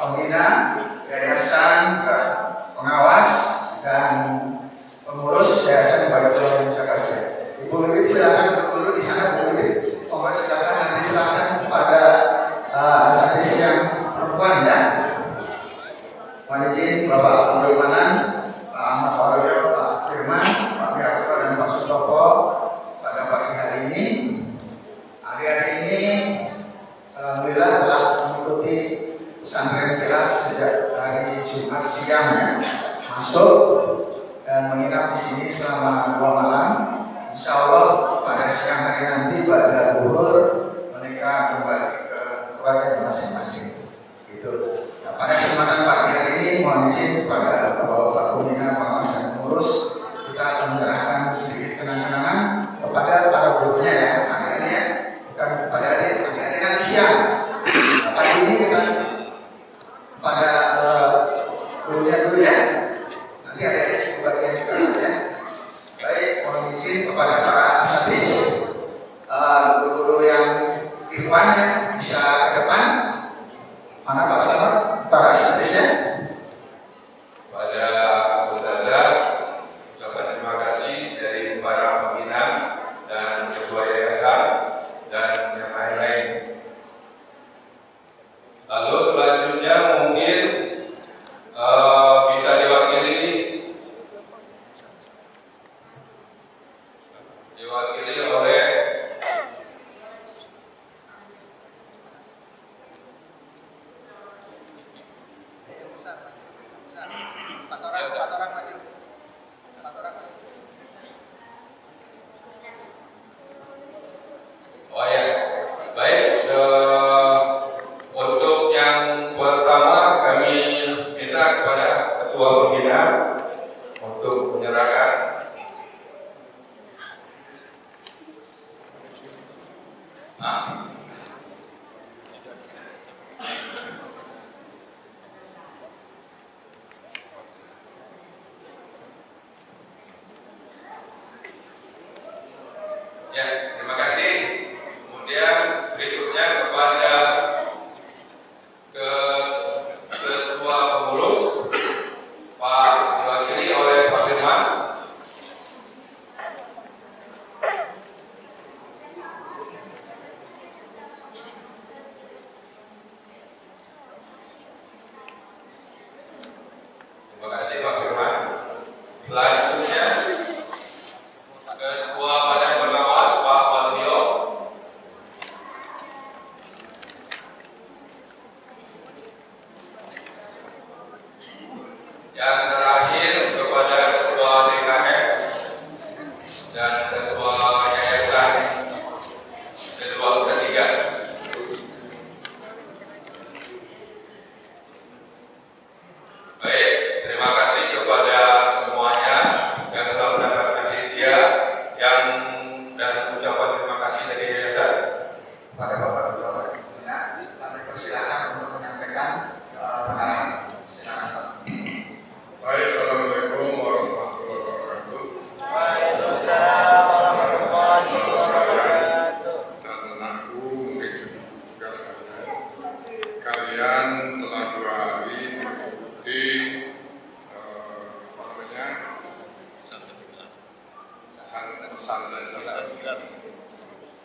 pembina, yayasan, pengawas, dan pengurus yayasan Baitul Jakarta. Ibu Wiwit silakan dulu di sana, Bu Wiwit. Pokoknya silakan nanti silakan kepada asatidz yang perempuan ya. Mohon izin Bapak Abdul Manan, Pak Ahmad Waluyo, Pak Firman, Pak Miarto, dan Pak Sutopo pada pagi hari ini. Hari-hari ini alhamdulillah telah mengikuti pesantren kita sejak hari Jumat siang ya, masuk dan menginap di sini selama 2 malam. Insya Allah pada siang hari nanti pada zuhur mereka kembali ke keluarga masing-masing. Gitu. Nah, pada kesempatan pagi hari ini mohon izin kepada Bapak Pembina, pengawas dan pengurus, kita akan menyerahkan sedikit kenang-kenangan kepada para gurunya ya. Hari ini ya, bukan pada hari nanti siang. Nah, pagi ini kita pada gurunya dulu ya. Nanti ada sebagian juga ya. Baik, mohon izin kepada para asatidz, guru-guru yang ikhwannya bisa ke depan. Mana Pak Selamat, para asatidznya? Pada Ustazah, ucapan terima kasih dari para pembina dan ketua yayasan dan yang lain-lain. Lalu selanjutnya mungkin bisa diwakili oleh Empat orang maju. Oh ya, baik. Untuk yang pertama kami minta kepada ketua pembina untuk menyerahkan. Ya, terima kasih. Kemudian berikutnya kepada ketua pengurus, Pak, diwakili oleh Pak Firman. Terima kasih Pak Firman. Selanjutnya Ketua Badan Pengawas Pak Waluyo. Yang terakhir kepada Ketua DKS dan Ketua Yayasan kedua ketiga. Baik, terima kasih kepada semuanya yang telah mendapatkan hadiah dan ucapan terima kasih dari yayasan. Pada Bapak Ketua Pembina, kami persilakan untuk menyampaikan pengalaman. Silakan Pak. Baik, assalamualaikum warahmatullahi wabarakatuh. Waalaikumsalam warahmatullahi wabarakatuh. Dan anakku mungkin juga sekalian, kalian telah 2 hari mengikuti pesantren.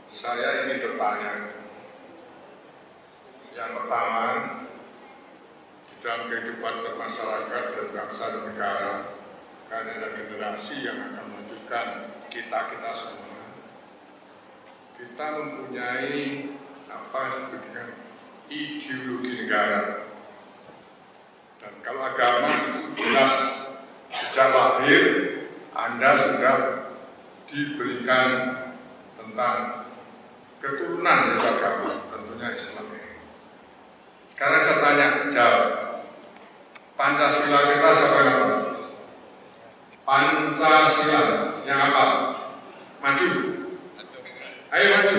Saya ingin bertanya. Yang pertama, di dalam kehidupan bermasyarakat dan bangsa dan negara, karena ada generasi yang akan melanjutkan kita semua. Kita mempunyai apa yang disebut dengan ideologi negara. Dan kalau agama jelas sejak lahir Anda sudah diberikan tentang keturunan dari agama, tentunya Islam. Sekarang saya tanya, jawab. Pancasila kita siapa yang hafal? Pancasila yang hafal? Maju. Ayo maju.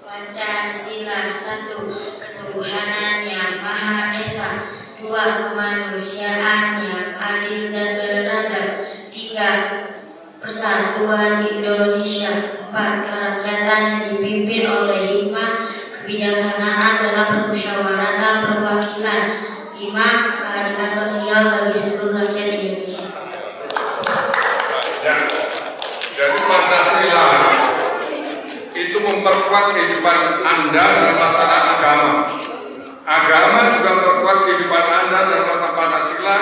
Pancasila 1. Ketuhanan yang Maha Esa. 2. Kemanusiaan yang adil dan beradab. 3. Persatuan Indonesia. 4. Kerakyatan yang dipimpin oleh hikmah, kebijaksanaan dalam permusyawaratan perwakilan. benar. 5. Keadilan sosial bagi seluruh rakyat Indonesia. Ya, jadi Pancasila itu memperkuat kehidupan Anda dalam melaksanakan agama. Agama juga memperkuat kehidupan Anda dalam melaksanakan Pancasila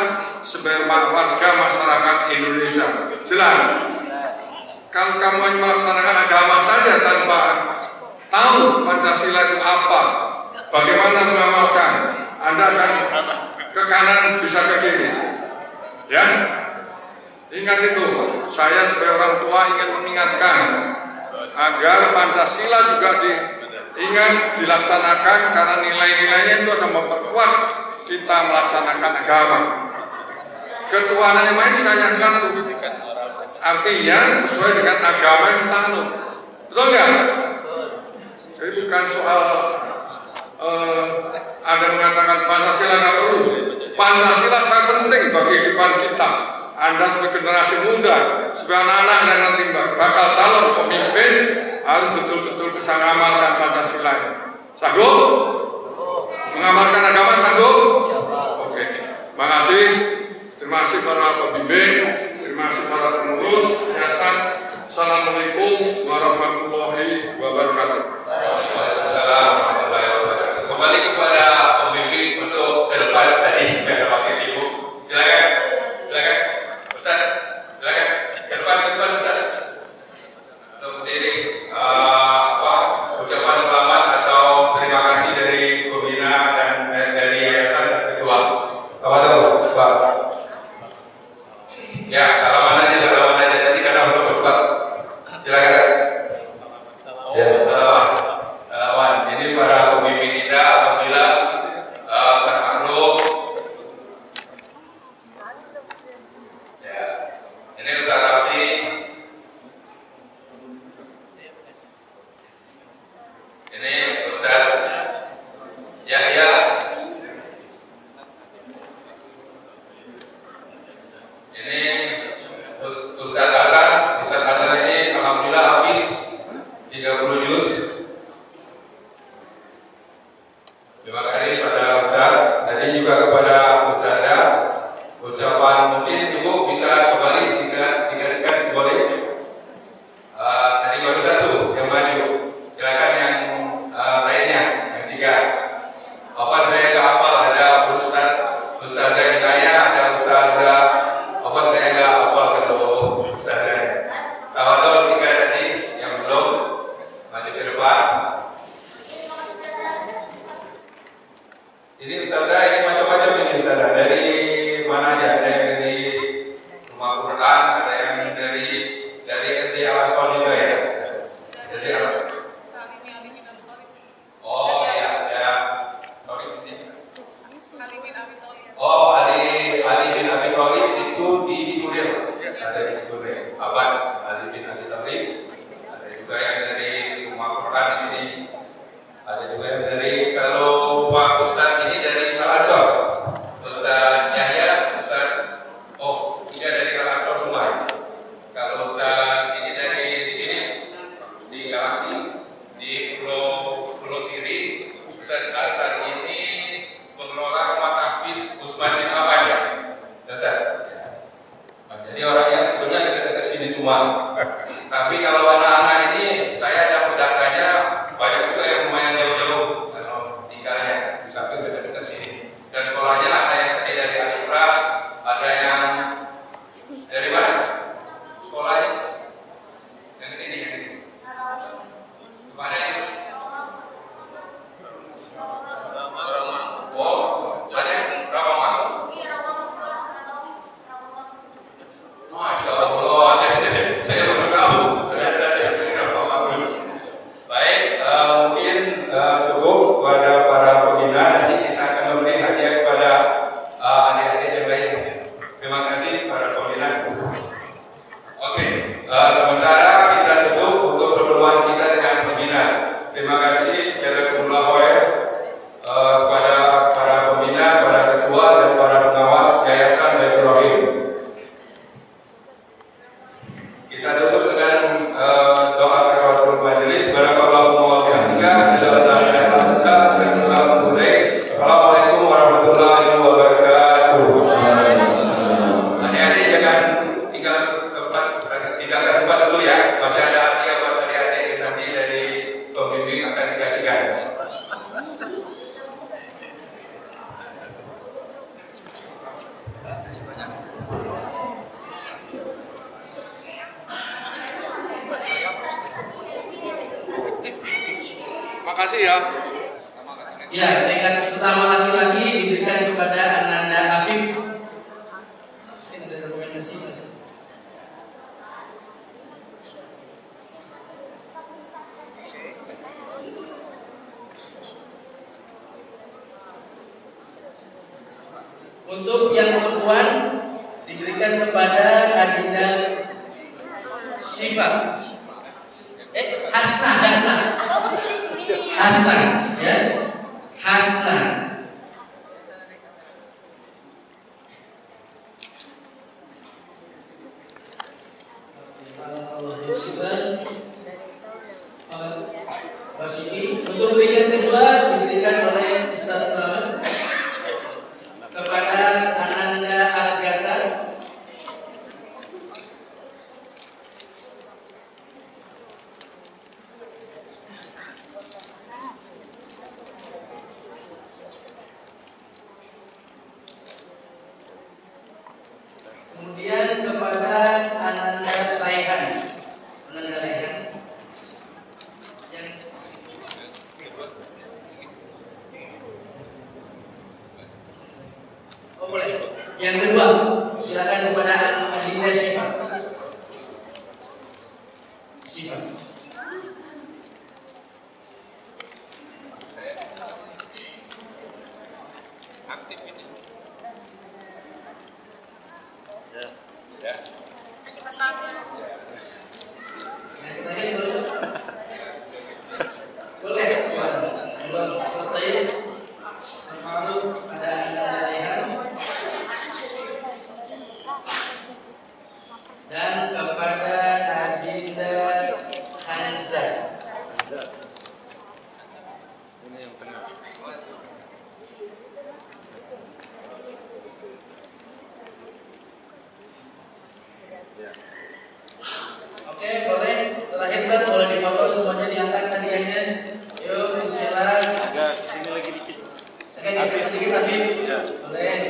sebagai warga masyarakat Indonesia. Jelas? Kalau kamu hanya melaksanakan agama saja tanpa tahu Pancasila itu apa, bagaimana mengamalkan, Anda akan ke kanan bisa ke kiri. Ya, ingat itu. Saya sebagai orang tua ingin mengingatkan agar Pancasila juga diingat dilaksanakan karena nilai-nilainya itu akan memperkuat kita melaksanakan agama. Ketuhanan yang Maha Esa yang satu, artinya sesuai dengan agama yang kita anut. Betul nggak? Jadi bukan soal ada mengatakan Pancasila nggak perlu. Pancasila sangat penting bagi kehidupan kita. Anda sebagai generasi muda, sebagai anak-anak yang nanti bakal calon pemimpin harus betul-betul bisa mengamalkan Pancasila. Sanggup? Mengamalkan agama sanggup? Oke. Makasih. Terima kasih para pembimbing. Terima kasih para pengurus. Yayasan. Assalamualaikum warahmatullahi wabarakatuh. Waalaikumsalam warahmatullahi wabarakatuh. Kembali kepada pembimbing untuk ke depan tadi sudah masih sibuk. Silakan, silakan, Ustaz, silakan ke depan Ustaz. Untuk berdiri, ucapan selamat atau terima kasih dari pembina dan dari yayasan ketua. Apa tahu, Pak? Ya, salaman aja nanti karena belum sempat. Silakan. Ya, salaman. Ini para pembimbing kita, alhamdulillah, Ustaz Makruf. Ya, ini Ustaz Rafi. Ini Ustaz Yahya. Ini Ustaz Hasan. Ustaz Hasan ini alhamdulillah habis 30 juz. Terima kasih pada Ustaz. Tadi juga kepada Ustazah. Ucapan mungkin Ibu bisa kembali tiga boleh. Tadi baru satu yang maju. Silakan yang lainnya, yang 3. Apa saya nggak hafal, ada Ustazah Hidayah, ada Ustazah. Apa saya nggak hafal kalau Ustazah. Tahu 3 tadi yang belum maju ke depan. Ini Ustazah, ini macam-macam ini Ustazah. Dari mana aja? Ada yang dari Rumah Quran, ada yang dari SD Al-Asal juga ya. Dari Al-Asal. Oh iya, ya. Oh, Ali bin Abi Thalib itu di Cikudir. Ada di Cikudir. Abad Ali bin Abi Thalib. Ada juga yang dari Rumah Quran di sini. Ada juga yang dari, kalau Pak Ustaz ini dari Al-Azhar. Ustaz Yahya, Ustaz, oh 3 dari Al-Azhar semua. Kalau Ustaz ini dari di sini, di Galaksi, di Pulau Siri. Ustaz Hasan ini pengelola rumah tahfiz Usman bin Affan ya. Ustaz. Jadi orangnya sebetulnya dekat-dekat sini semua. Tapi kalau anak-anak ini saya dapat datanya banyak juga yang lumayan jauh-jauh kalau tinggalnya di samping dekat-dekat sini. Dan sekolahnya ada yang tadi dari Al-Ikhlas, ada yang dari mana? Sekolahnya yang ini. Mana itu? Oh, ada yang Rawamangun. kasih ya. Ya, tingkat pertama laki-laki diberikan kepada Ananda Afif. Saya ada dokumentasi, Mas. Untuk yang perempuan diberikan kepada Adinda Syifa. Hasna, ya. Hasna. Untuk peringkat kedua diberikan oleh Ustaz Selamat kepada Ananda Agatha. Kemudian kepada Ananda Raihan. Ananda Raihan. Oh boleh. Yang kedua, silakan kepada Adinda Syifa. Syifa. Aktif ini. Ya. Masih pas lagi. Yang terakhir boleh. Boleh. Selesai. Ma'ruf ada Ananda Raihan. Dan kepada Adinda Hanza. Ini yang tengah. Oke, boleh. Terakhir Ustaz, boleh dipoto semuanya, diangkat hadiahnya. Yuk, bismillah. Agak sini lagi dikit. Agak geser sedikit Afif. Boleh.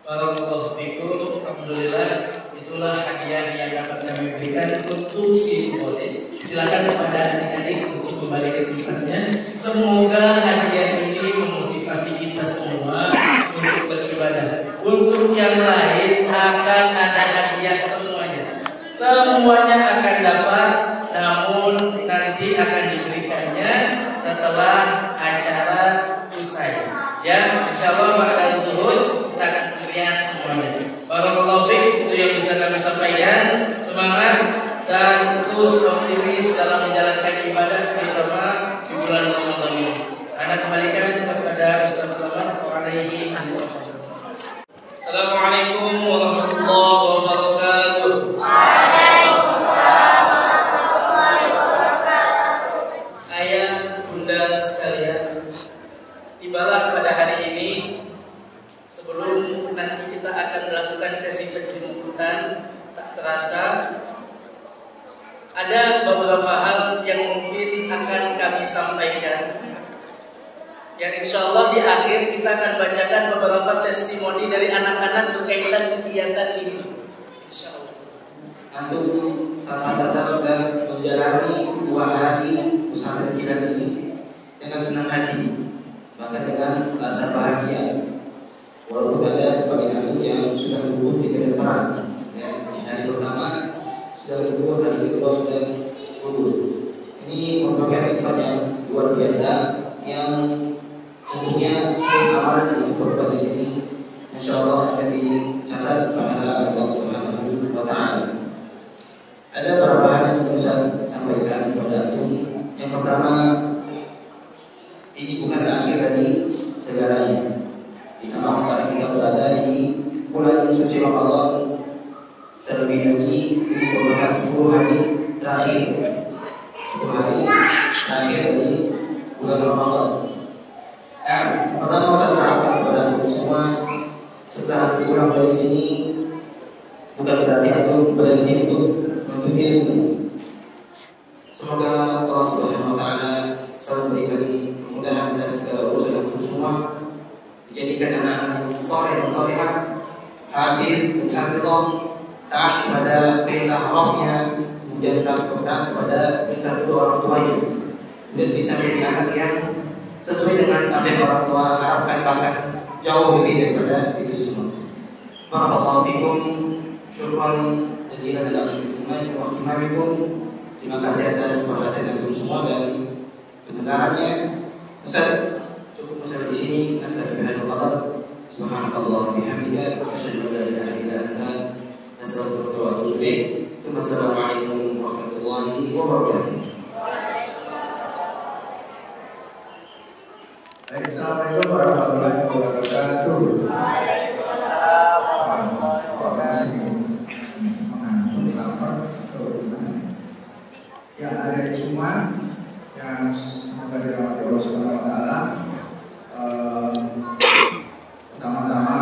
Barakallahu fikum. Alhamdulillah, itulah hadiah yang dapat kami berikan untuk simbolis. Silakan kepada adik-adik untuk kembali ke tempatnya. Semoga hadiah ini memotivasi kita semua untuk beribadah. Untuk yang lain akan ada hadiah semuanya. Semuanya akan dapat, namun nanti akan diberikannya setelah acara usai. Ya, insyaallah pada zuhur kita akan lihat semuanya. Barakallahu fiik, itu yang bisa kami sampaikan. Semangat dan terus optimis dalam menjalankan ibadah terutama di bulan Ramadan ini. Anda kembalikan kepada Ustaz Selamat alaihi wasallam. Assalamualaikum warahmatullahi wabarakatuh. Waalaikumsalam warahmatullahi wabarakatuh. Ayah, bunda sekalian, tibalah pada hari ini. Sebelum nanti kita akan melakukan sesi penjemputan, tak terasa ada beberapa hal yang mungkin akan kami sampaikan, yang insya Allah di akhir kita akan bacakan beberapa testimoni dari anak-anak berkaitan kegiatan ini. Insya Allah. Antum Al-Masada sudah menjalani 2 hari pesantren kilat ini dengan senang hati, bahkan dengan rasa bahagia. Walaupun ada sebagian antum yang sudah lulus di kedua ya, di hari pertama sudah lulus, hari kedua sudah lulus. Ini merupakan nikmat yang luar biasa yang tentunya semua amalan yang diperbuat di sini, insya Allah akan dicatat pahala Allah Subhanahu wa Ta'ala. Ada beberapa hal yang perlu saya sampaikan kepada antum. Yang pertama, ini bukan akhir dari segalanya. Kita sekarang kita berada di bulan suci Ramadan bukan berarti antum berhenti untuk menuntut ilmu. Semoga Allah Subhanahu wa taala selalu berikan kemudahan atas segala urusan antum semua, dijadikan anak-anak yang saleh dan salehah, hafiz dan hafizah, taat kepada perintah Rabbnya, kemudian taat kepada perintah kedua orang tuanya, dan bisa menjadi anak yang sesuai dengan apa yang orang tua harapkan, bahkan jauh lebih daripada itu semua. Barakallahu fikum, syukran jazilan ala istimewa wa ihtimamikum. Terima kasih atas perhatian antum semua dan pendengarannya. Ustaz, cukup sampai di sini. Naktafi bihadzal qadar. Subhanakallah bihamdika, asyhadu an la ilaha illa anta, astaghfiruka wa atubu ilaik. Wassalamualaikum warahmatullahi wabarakatuh. Assalamualaikum warahmatullahi wabarakatuh. Waalaikumsalam warahmatullahi wabarakatuh. Mengantuk, lapar, atau gimana? Ya, ada semua yang semoga dirahmati Allah Subhanahu wa taala. Pertama-tama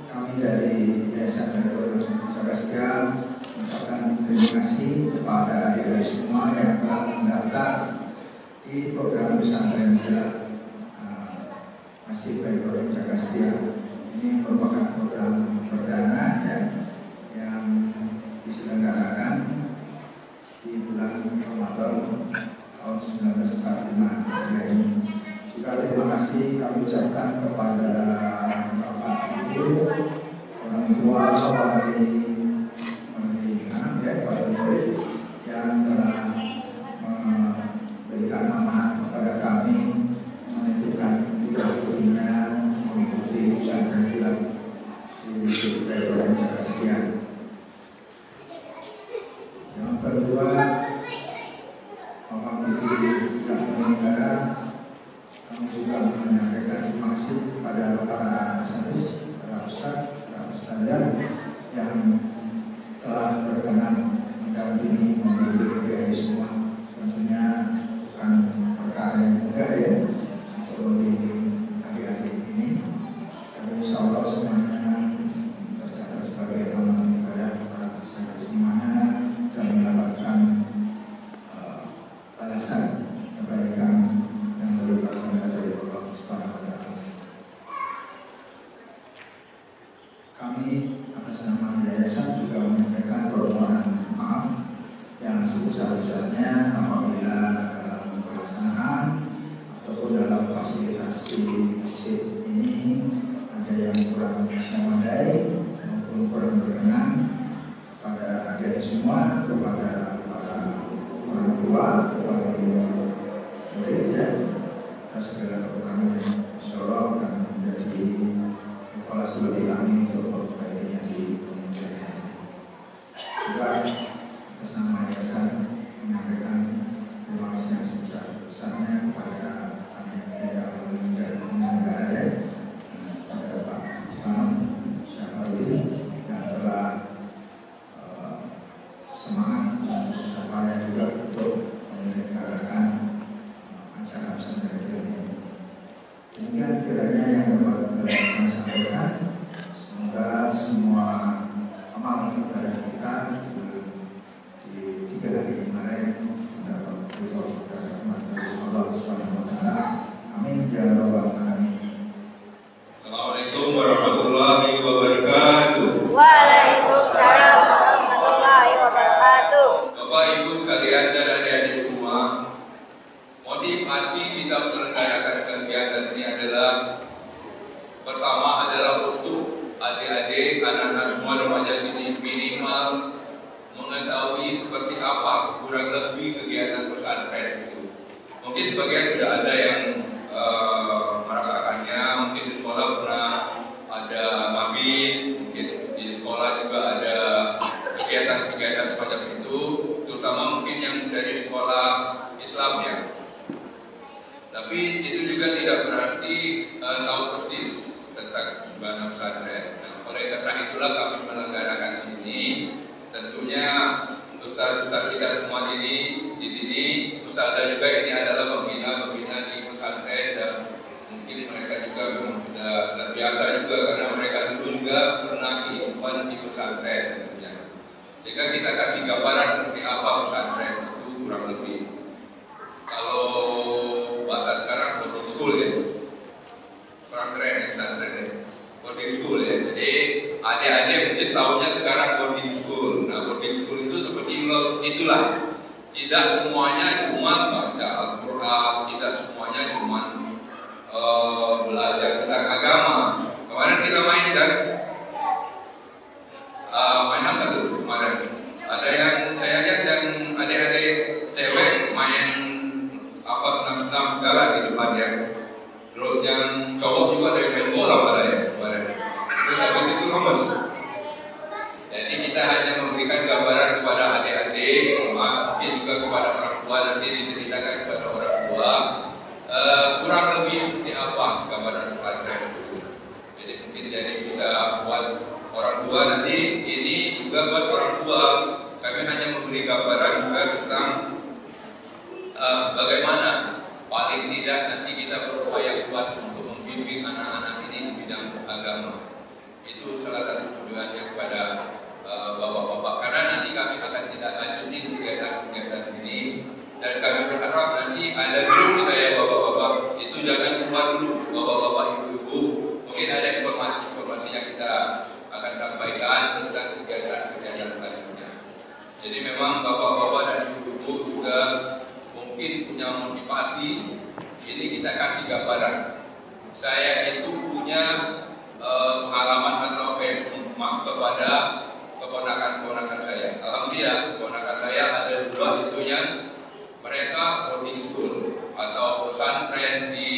kami dari Yayasan Baitul Sagastia mengucapkan terima kasih kepada adik-adik semua yang telah mendaftar di program pesantren Kilat Masjid Baitul Sagastia. Ini merupakan program perdana ya, yang diselenggarakan di bulan Ramadan tahun 1945 Hijriah ini. Juga terima kasih kami ucapkan kepada Bapak Ibu, orang tua, wali anak ya, para murid yang telah memberikan amanah kepada kami, menitipkan putra-putrinya mengikuti pesantren Kilat di Masjid Baitul Sagastia. Yang kedua, Bapak Bibi yang penyelenggara, kami juga menyampaikan terima kasih kepada para asatidz, para ustaz, para ustazah yang telah berkenan mendampingi membimbing adik-adik semua. Tentunya bukan perkara yang mudah ya untuk membimbing adik-adik ini, tapi insya Allah semuanya tercatat sebagai amalan ibadah para asatidz semuanya dan mendapatkan balasan kebaikan yang berlipat ganda dari Allah Subhanahu wa taala. Kami atas nama yayasan juga menyampaikan permohonan maaf yang sebesar-besarnya apabila dalam pelaksanaan ataupun dalam fasilitasi masjid ini ada yang kurang memadai maupun kurang berkenan. Kepada adik semua, kepada para orang tua, kepada murid ya, atas segala kekurangan yang insyaallah akan menjadi evaluasi bagi kami untuk memperbaikinya di kemudian hari. Juga atas nama yayasan menyampaikan terima kasih yang sebesar-besarnya kepada panitia penyelenggara ya, kepada Pak Selamat Syafarudin yang telah semangat dan susah payah juga untuk menyelenggarakan acara pesantren Kilat ini. Demikian kiranya yang dapat saya sampaikan. Semoga semua amal ibadah kita di 3 hari kemarin mendapat ridho dan rahmat dari Allah Subhanahu wa taala. Amin ya rabbal alamin. Assalamualaikum warahmatullahi wabarakatuh. Waalaikumsalam warahmatullahi wabarakatuh. Bapak Ibu sekalian dan adik-adik semua, motivasi kita menyelenggarakan kegiatan ini adalah pertama adalah untuk adik-adik, anak-anak semua remaja sini minimal mengetahui seperti apa kurang lebih kegiatan pesantren itu. Mungkin sebagian sudah ada yang merasakannya, mungkin di sekolah pernah ada mabit, mungkin di sekolah juga ada kegiatan-kegiatan semacam itu, terutama mungkin yang dari sekolah Islam ya. Tapi itu juga tidak berarti tahu persis tentang gimana pesantren. Nah, oleh karena itulah kami menyelenggarakan sini. Tentunya ustaz-ustaz kita semua di sini, ustazah juga ini adalah pembina di pesantren dan mungkin mereka juga memang sudah terbiasa juga karena mereka dulu juga pernah kehidupan di pesantren tentunya. Sehingga kita kasih gambaran seperti apa pesantren itu kurang lebih. Kalau bahasa sekarang boarding school ya, kurang keren ya pesantren ya, boarding school ya. Jadi adik-adik mungkin tahunya sekarang boarding school. Nah boarding school itu seperti itulah. Tidak semuanya cuma baca Al-Quran, tidak semuanya cuma belajar tentang agama. Kemarin kita main kan, main apa tuh kemarin? Ada yang saya lihat yang adik-adik cewek main apa senam-senam segala di depannya. Terus yang cowok juga ada yang main bola pada ya kemarin. Terus habis itu lemes. Jadi kita hanya memberikan gambaran kepada adik-adik, mungkin juga kepada orang tua, nanti diceritakan kepada orang tua kurang lebih seperti apa gambaran pesantren itu. Jadi mungkin jadi bisa buat orang tua nanti, ini juga buat orang tua. Kami hanya memberi gambaran juga tentang bagaimana paling tidak nanti kita berupaya kuat untuk membimbing anak-anak ini di bidang agama. Itu salah satu tujuannya kepada bapak-bapak, karena nanti kami akan tidak lanjutin kegiatan-kegiatan ini, dan kami berharap nanti ada dulu kita ya bapak-bapak, itu jangan keluar dulu bapak-bapak ibu-ibu, mungkin ada informasi-informasi yang kita akan sampaikan tentang kegiatan-kegiatan selanjutnya. Jadi memang bapak-bapak dan ibu-ibu juga mungkin punya motivasi, ini kita kasih gambaran. Saya itu punya pengalaman atau kepada keponakan-keponakan saya. Alhamdulillah keponakan saya ada dua itu yang mereka boarding school atau pesantren di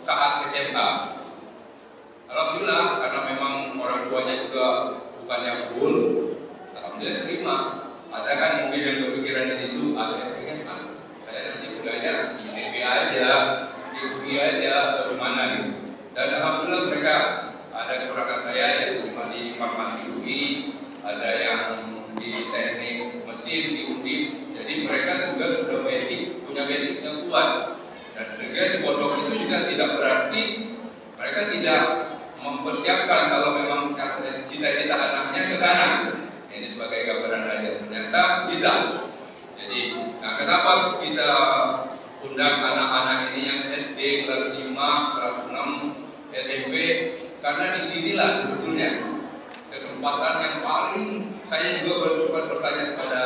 saat SMA. Alhamdulillah karena memang orang tuanya juga bukan yang full, alhamdulillah terima. Ada kan mungkin yang berpikiran di situ, ada yang pengen saya nanti kuliahnya di ITB aja, di UI aja, atau di mana gitu. Dan alhamdulillah mereka ada keponakan saya yang terima di farmasi UI, ada yang di teknik mesin di UNDI. Jadi mereka juga sudah punya basic yang kuat. Dan sehingga di pondok itu juga tidak berarti mereka tidak mempersiapkan kalau memang cita-cita anaknya ke sana. Ini sebagai gambaran saja. Ternyata bisa. Jadi, nah kenapa kita undang anak-anak ini yang SD kelas 5, kelas 6, SMP? Karena disinilah sebetulnya kesempatan yang paling, saya juga baru sempat bertanya kepada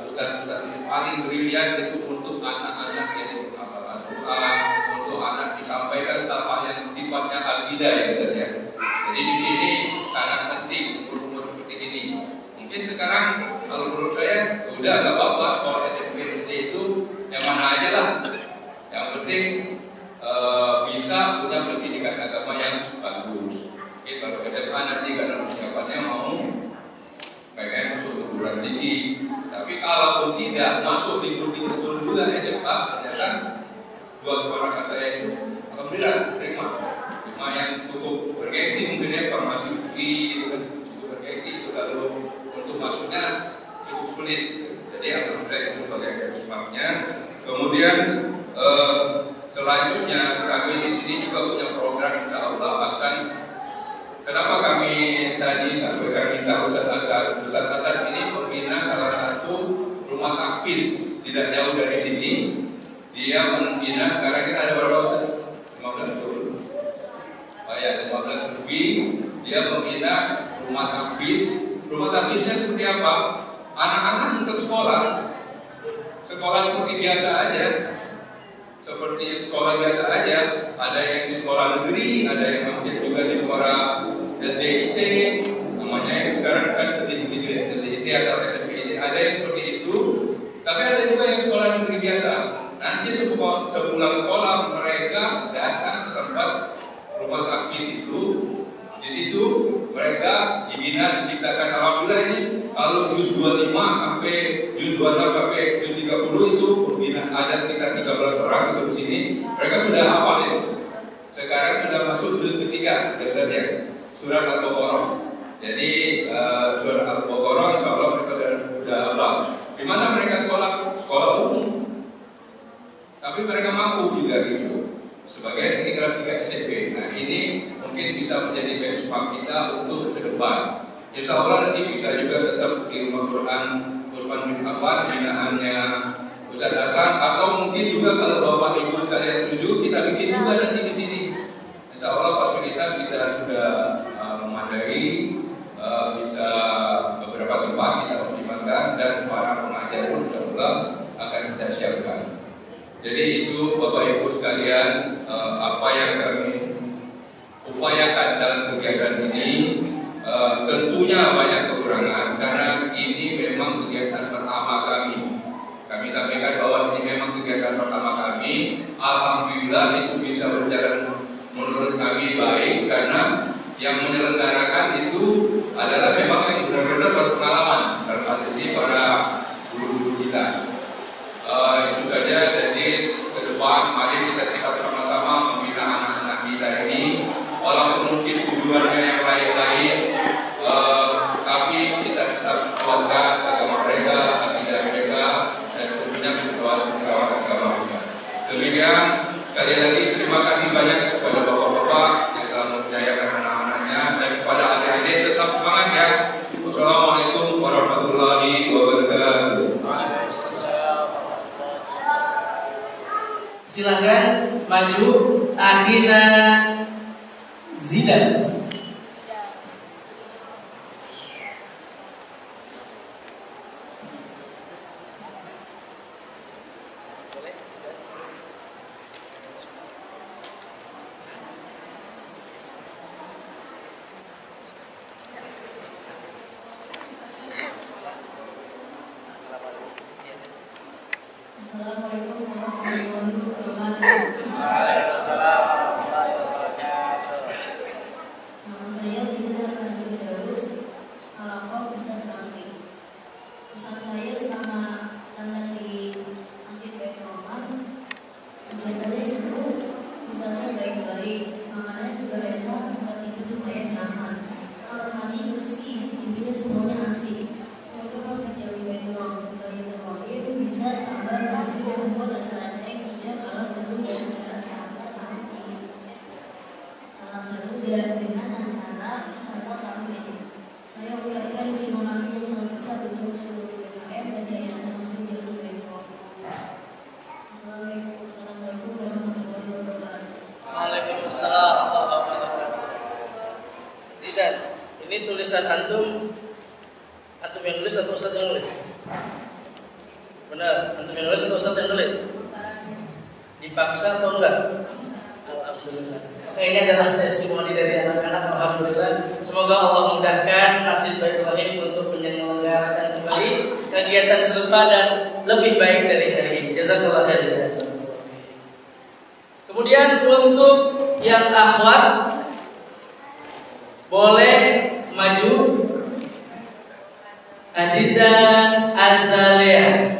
ustaz-ustaz ini, paling brilian itu untuk anak-anak yang menghafal Al-Quran, untuk anak disampaikan hal yang sifatnya akidah ya Ustaz ya. Jadi di sini sangat penting umur seperti ini. Mungkin sekarang kalau menurut saya udah nggak apa-apa sekolah SMP SD itu yang mana aja lah. Yang penting bisa punya pendidikan agama yang bagus. Oke, baru SMA nanti karena persiapannya mau pengen masuk perguruan tinggi. Tapi kalaupun tidak masuk di boarding school juga SMA, ternyata dua keponakan saya itu alhamdulillah terima yang cukup bergengsi mungkin ya farmasi UI cukup bergengsi itu, lalu untuk masuknya cukup sulit. Jadi alhamdulillah itu sebagai benchmarknya. Kemudian selanjutnya kami di sini juga punya program insya Allah akan. Kenapa kami tadi sampaikan minta Ustaz Hasan ini membina salah satu rumah takfis tidak jauh dari sini. Dia membina sekarang kita ada berapa Ustaz? 15 dulu. Oh ya 15 lebih. Dia membina rumah takfis. Rumah takfisnya seperti apa? Anak-anak untuk sekolah seperti biasa aja. Seperti sekolah biasa aja, ada yang di sekolah negeri, ada yang mungkin juga di sekolah SDIT, namanya yang sekarang kan sedikit begitu SDIT atau SMPIT, ada yang seperti itu. Tapi ada juga yang sekolah negeri biasa. Nanti sepulang sekolah mereka datang ke tempat rumah takfis itu. Di situ mereka dibina, diciptakan alhamdulillah ini kalau juz 25 sampai juz 26 sampai juz 30 itu pembinaan ada sekitar 13 orang di sini. Mereka sudah hafal itu. Sekarang sudah masuk juz ketiga, ya, surat Al-Baqarah. Jadi surat Al-Baqarah insya Allah mereka sudah hafal. Di mana mereka sekolah umum, tapi mereka mampu juga gitu. Sebagai ini kelas 3 SMP. Nah ini mungkin bisa menjadi benchmark kita untuk ke depan. Insya Allah nanti bisa juga tetap di Rumah Quran Usman bin Affan binaannya Ustaz Hasan, atau mungkin juga kalau Bapak Ibu sekalian setuju kita bikin juga nanti di sini. Insya Allah fasilitas kita sudah memadai, bisa beberapa tempat kita optimalkan dan para pengajar pun insya Allah akan kita siapkan. Jadi itu Bapak Ibu sekalian, apa yang kami upayakan dalam kegiatan ini. Tentunya banyak kekurangan karena ini memang kegiatan pertama kami. Kami sampaikan bahwa ini memang kegiatan pertama kami. Alhamdulillah itu bisa berjalan menurut kami baik karena yang menyelenggarakan itu adalah memang yang benar-benar berpengalaman. Dalam hal ini para guru-guru kita. Itu saja. Jadi ke depan mari kita sama-sama membina anak-anak kita ini. Walaupun mungkin tujuannya yang lain-lain, tapi kita tetap kuatkan agama mereka, akidah mereka, dan tentunya kebutuhan agama mereka. Demikian, sekali lagi terima kasih banyak kepada bapak-bapak yang telah mempercayakan anak-anaknya, dan kepada adik-adik tetap semangat ya. Wassalamualaikum warahmatullahi wabarakatuh. Silakan maju Akhina Zidan. Assalamualaikum warahmatullahi wabarakatuh. Nama saya Zidane Firdaus, Alaqab Ustaz Rafi. Pesan saya selama sana di Masjid Baitur Rahman, kegiatannya seru, ustaznya baik-baik, makanannya juga enak, tempat tidur lumayan nyaman, kamar mandi bersih, intinya semuanya asik. Semoga pas sejauh di Baitur Rahman bisa tambah maju dan membuat acara-acara yang tidak kalah seru dengan acara sahabat tahun ini. Kalah seru dengan acara sahabat tahun ini. Saya ucapkan terima kasih yang sangat besar untuk seluruh BKM dan Yayasan Masjid Jalur Baitur. Assalamualaikum warahmatullahi wabarakatuh. Waalaikumsalam warahmatullahi wabarakatuh. Zidan, ini tulisan antum yang nulis atau Ustaz yang nulis? Benar, antum yang nulis atau Ustaz yang nulis? Dipaksa atau enggak? Alhamdulillah. Ini adalah testimoni dari anak-anak. Alhamdulillah. Semoga Allah mudahkan Masjid Baitur Rahim untuk menyelenggarakan kembali kegiatan serupa dan lebih baik dari hari ini. Jazakallah khairan. Kemudian untuk yang akhwat boleh maju Adinda Azalea.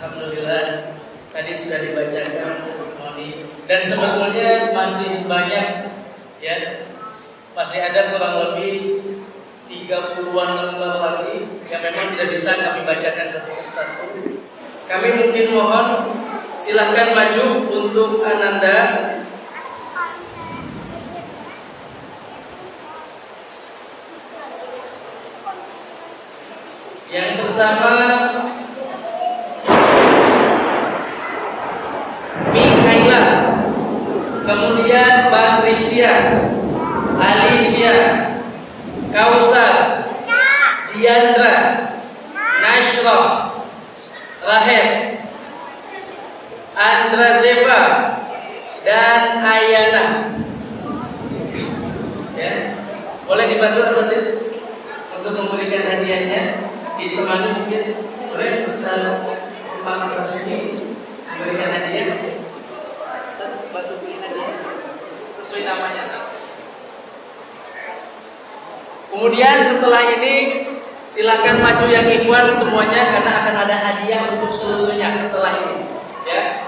Alhamdulillah tadi sudah dibacakan testimoni dan sebetulnya masih banyak ya, masih ada kurang lebih 30-an lembar lagi yang memang tidak bisa kami bacakan satu persatu. Kami mungkin mohon silahkan maju untuk Ananda. Yang pertama Mikhail kemudian Patricia, Alicia, Kausar, Diandra, Nasroh, Rahes, Andra Zeva, dan Ayana. Ya, boleh dibantu asatid untuk memberikan hadiahnya. Ditemani mungkin oleh Ustaz Pak Rasmi memberikan hadiah. Ustaz, bantu beri hadiah sesuai namanya. Kemudian setelah ini silakan maju yang ikhwan semuanya karena akan ada hadiah untuk seluruhnya setelah ini. Ya.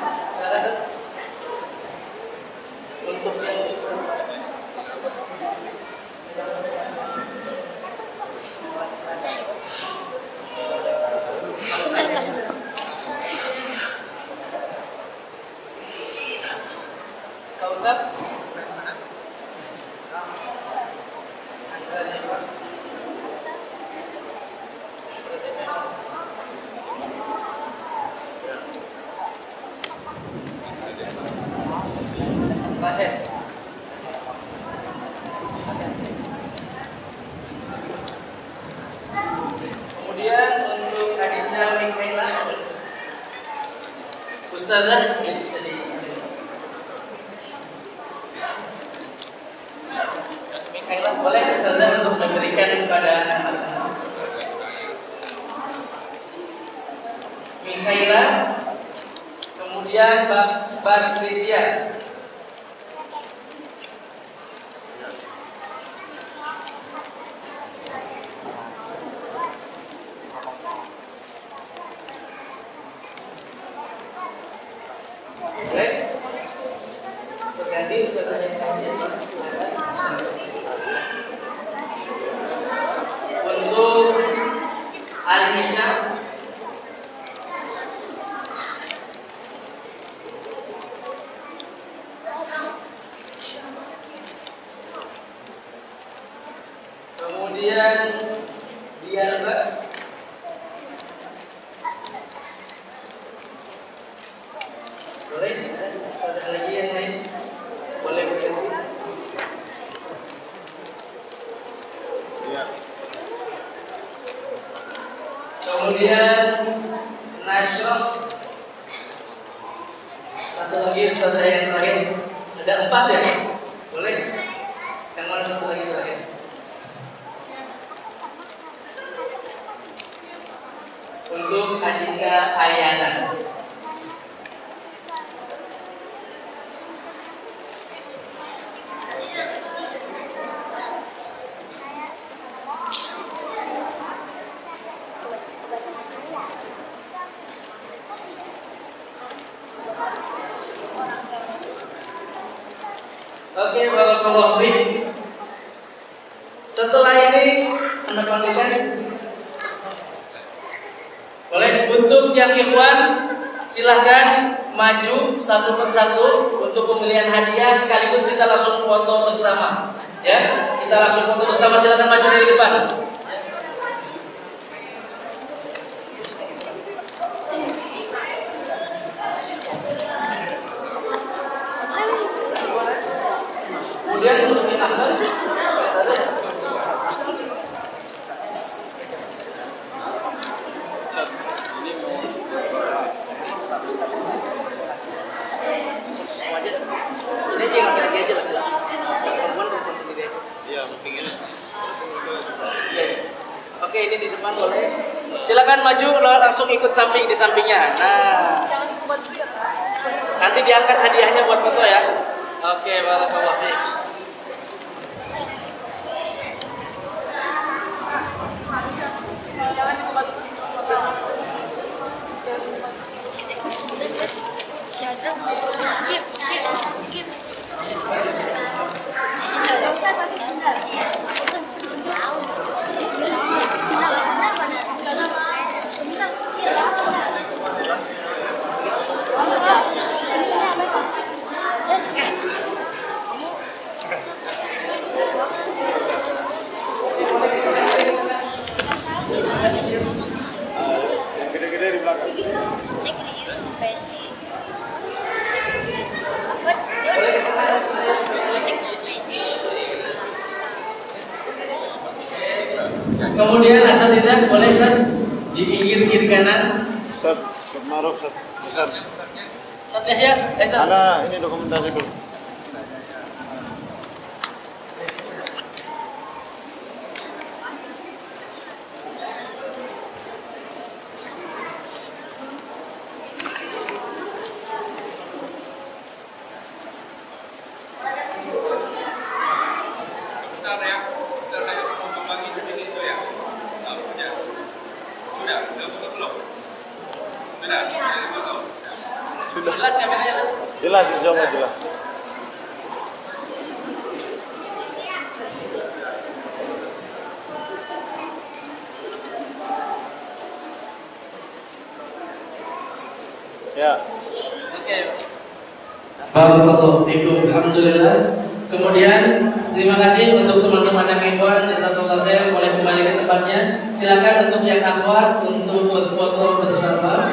Untuk yang Kau Ustaz? Rahes. Kemudian untuk adiknya Mikaela, Ustazah Mikaela, boleh Ustazah untuk memberikan kepada anak-anak. Mikaela, kemudian Patricia. Berganti Ustazah yang lainnya, silakan. Untuk Alisa, kemudian Diandra, boleh Ustazah lagi yang lain boleh berganti. Kemudian Nasroh, satu lagi Ustazah yang terakhir, ada 4 ya, boleh? Yang mana satu lagi terakhir? Untuk adiknya Ayana. Oke, barakallahu fiik. Setelah ini Anda panggilkan. Boleh untuk yang ikhwan silahkan maju satu persatu untuk pemberian hadiah sekaligus kita langsung foto bersama. Ya, kita langsung foto bersama, silakan maju dari depan. Kemudian untuk yang akhir, ini aja yang laki-laki aja lah. Perempuan telepon sendiri. Iya, mungkin ini. Oke, ini di depan boleh. Silakan maju, langsung ikut samping di sampingnya. Nah, nanti diangkat hadiahnya buat foto ya. Oke, barakallahu fiik. asatidzah boleh Ustaz di pinggir kiri kanan. Ustaz Maruf Ustaz. Ustaz Yahya, Ustaz. Ada ini dokumentasi dulu. Sudah. Jelas ya bedanya? Jelas, insyaallah jelas. Ya. Oke. Barakallahu fikum. Alhamdulillah. Kemudian terima kasih untuk teman-teman yang ikhwan di satu hotel boleh kembali ke tempatnya. Silakan untuk yang akhwat untuk berfoto bersama.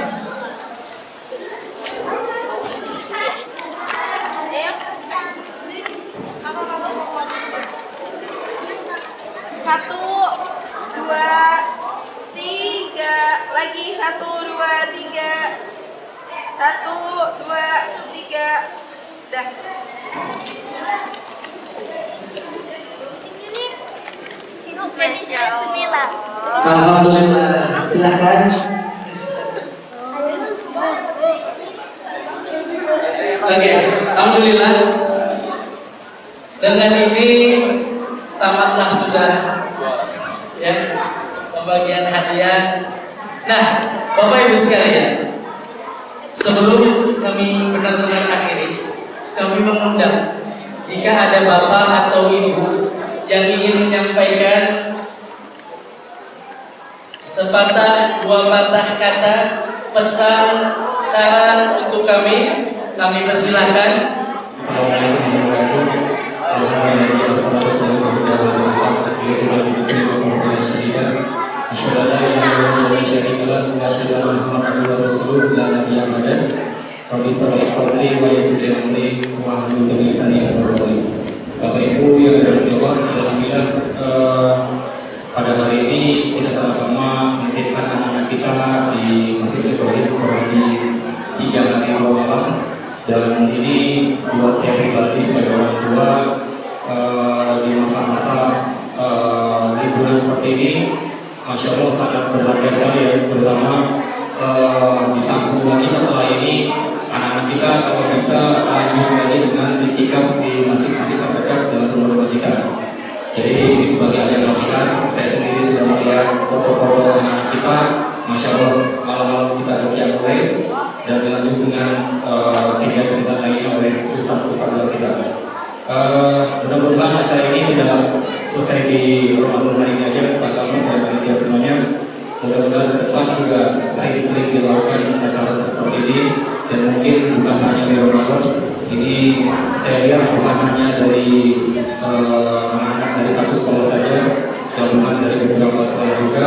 Satu, dua, tiga, lagi 1, 2, 3, 1, 2, 3, dah. Alhamdulillah, silakan. Oke, alhamdulillah. Dengan ini tamatlah sudah ya pembagian hadiah. Nah, Bapak Ibu sekalian, sebelum kami benar-benar akhiri, kami mengundang jika ada bapak atau ibu yang ingin menyampaikan sepatah dua patah kata pesan saran untuk kami persilahkan. Assalamualaikum warahmatullahi wabarakatuh. Bapak Ibu yang berada alhamdulillah pada hari ini kita sama-sama menitipkan anak-anak kita di Masjid Ibrahim di 3 hari Ramadan, dan ini buat saya pribadi sebagai orang tua di masa-masa liburan seperti ini, Masya Allah sangat berharga sekali ya, terutama disambung lagi setelah ini anak-anak kita kalau bisa lanjut lagi dengan iktikaf di masjid-masjid terdekat dalam rumah kita. Jadi ini sebagai ajang latihan, saya sendiri sudah melihat foto-foto anak kita, Masya Allah malam-malam kita ada yang mulai dan dilanjut dengan kegiatan lainnya oleh ustaz-ustaz kita. Mudah-mudahan acara ini tidak selesai di Ramadan hari ini aja, Pak Salman dan panitia semuanya. Mudah-mudahan ke depan juga sering-sering dilakukan acara seperti ini, dan mungkin bukan hanya di Ramadan ini, saya lihat bukan hanya dari anak-anak dari satu sekolah saja, gabungan dari beberapa sekolah juga,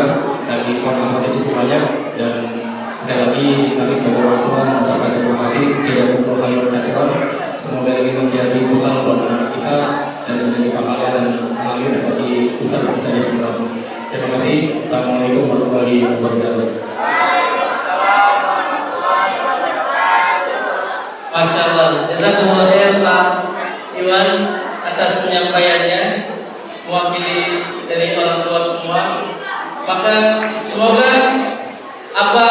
dan informasinya cukup banyak. Dan sekali lagi kami sebagai orang tua mengucapkan terima kasih, tidak perlu kali berkasihan. Semoga ini menjadi bekal buat anak kita dan menjadi pahala dan mengalir bagi usaha-usaha Islam. Terima kasih. Assalamualaikum warahmatullahi wabarakatuh. Masya Allah, jazakumullah khair Pak Iwan atas penyampaiannya mewakili dari orang tua semua. Maka semoga apa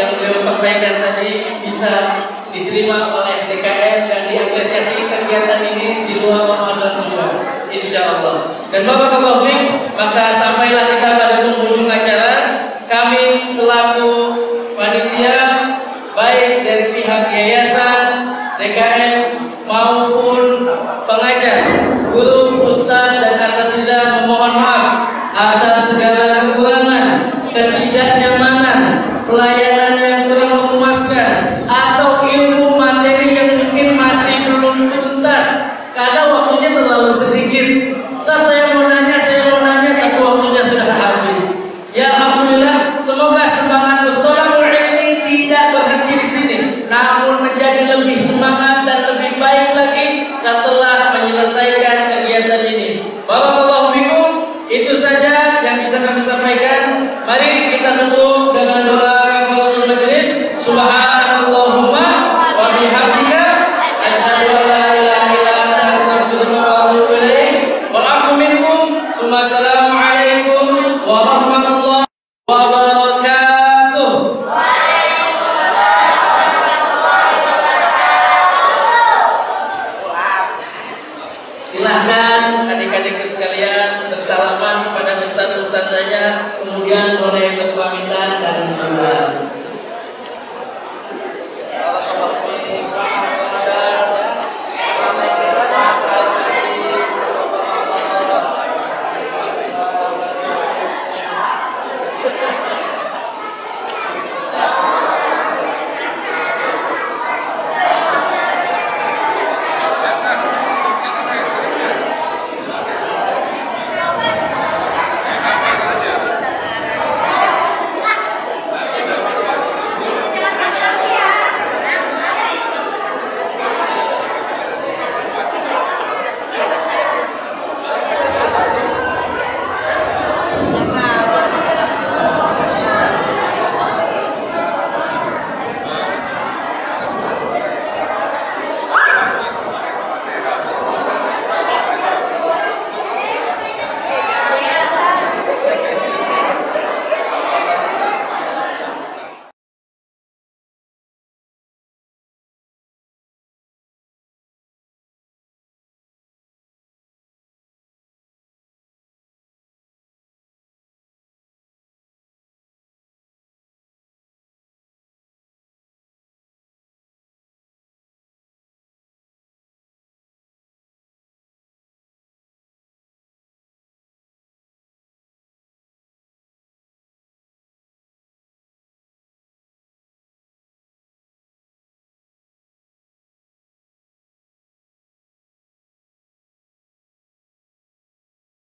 yang beliau sampaikan tadi bisa diterima oleh DKM dan diapresiasi kegiatan ini di luar Ramadan juga, insya Allah. Dan barakallahu fiik, maka sampailah kita pada penghujung acara. Kami selaku panitia baik dari pihak yayasan, DKM maupun pengajar, guru, ustaz dan asatidzah memohon maaf atas segala kekurangan, ketidaknyamanan, pelayanan yang kurang memuaskan, atau ilmu materi yang mungkin masih belum tuntas karena waktunya terlalu sedikit. Saat saya mau nanya, tapi waktunya sudah habis. Ya alhamdulillah, semoga semangat bertolak ini tidak berhenti di sini, namun menjadi lebih semangat dan lebih baik lagi setelah menyelesaikan Silahkan adik-adikku sekalian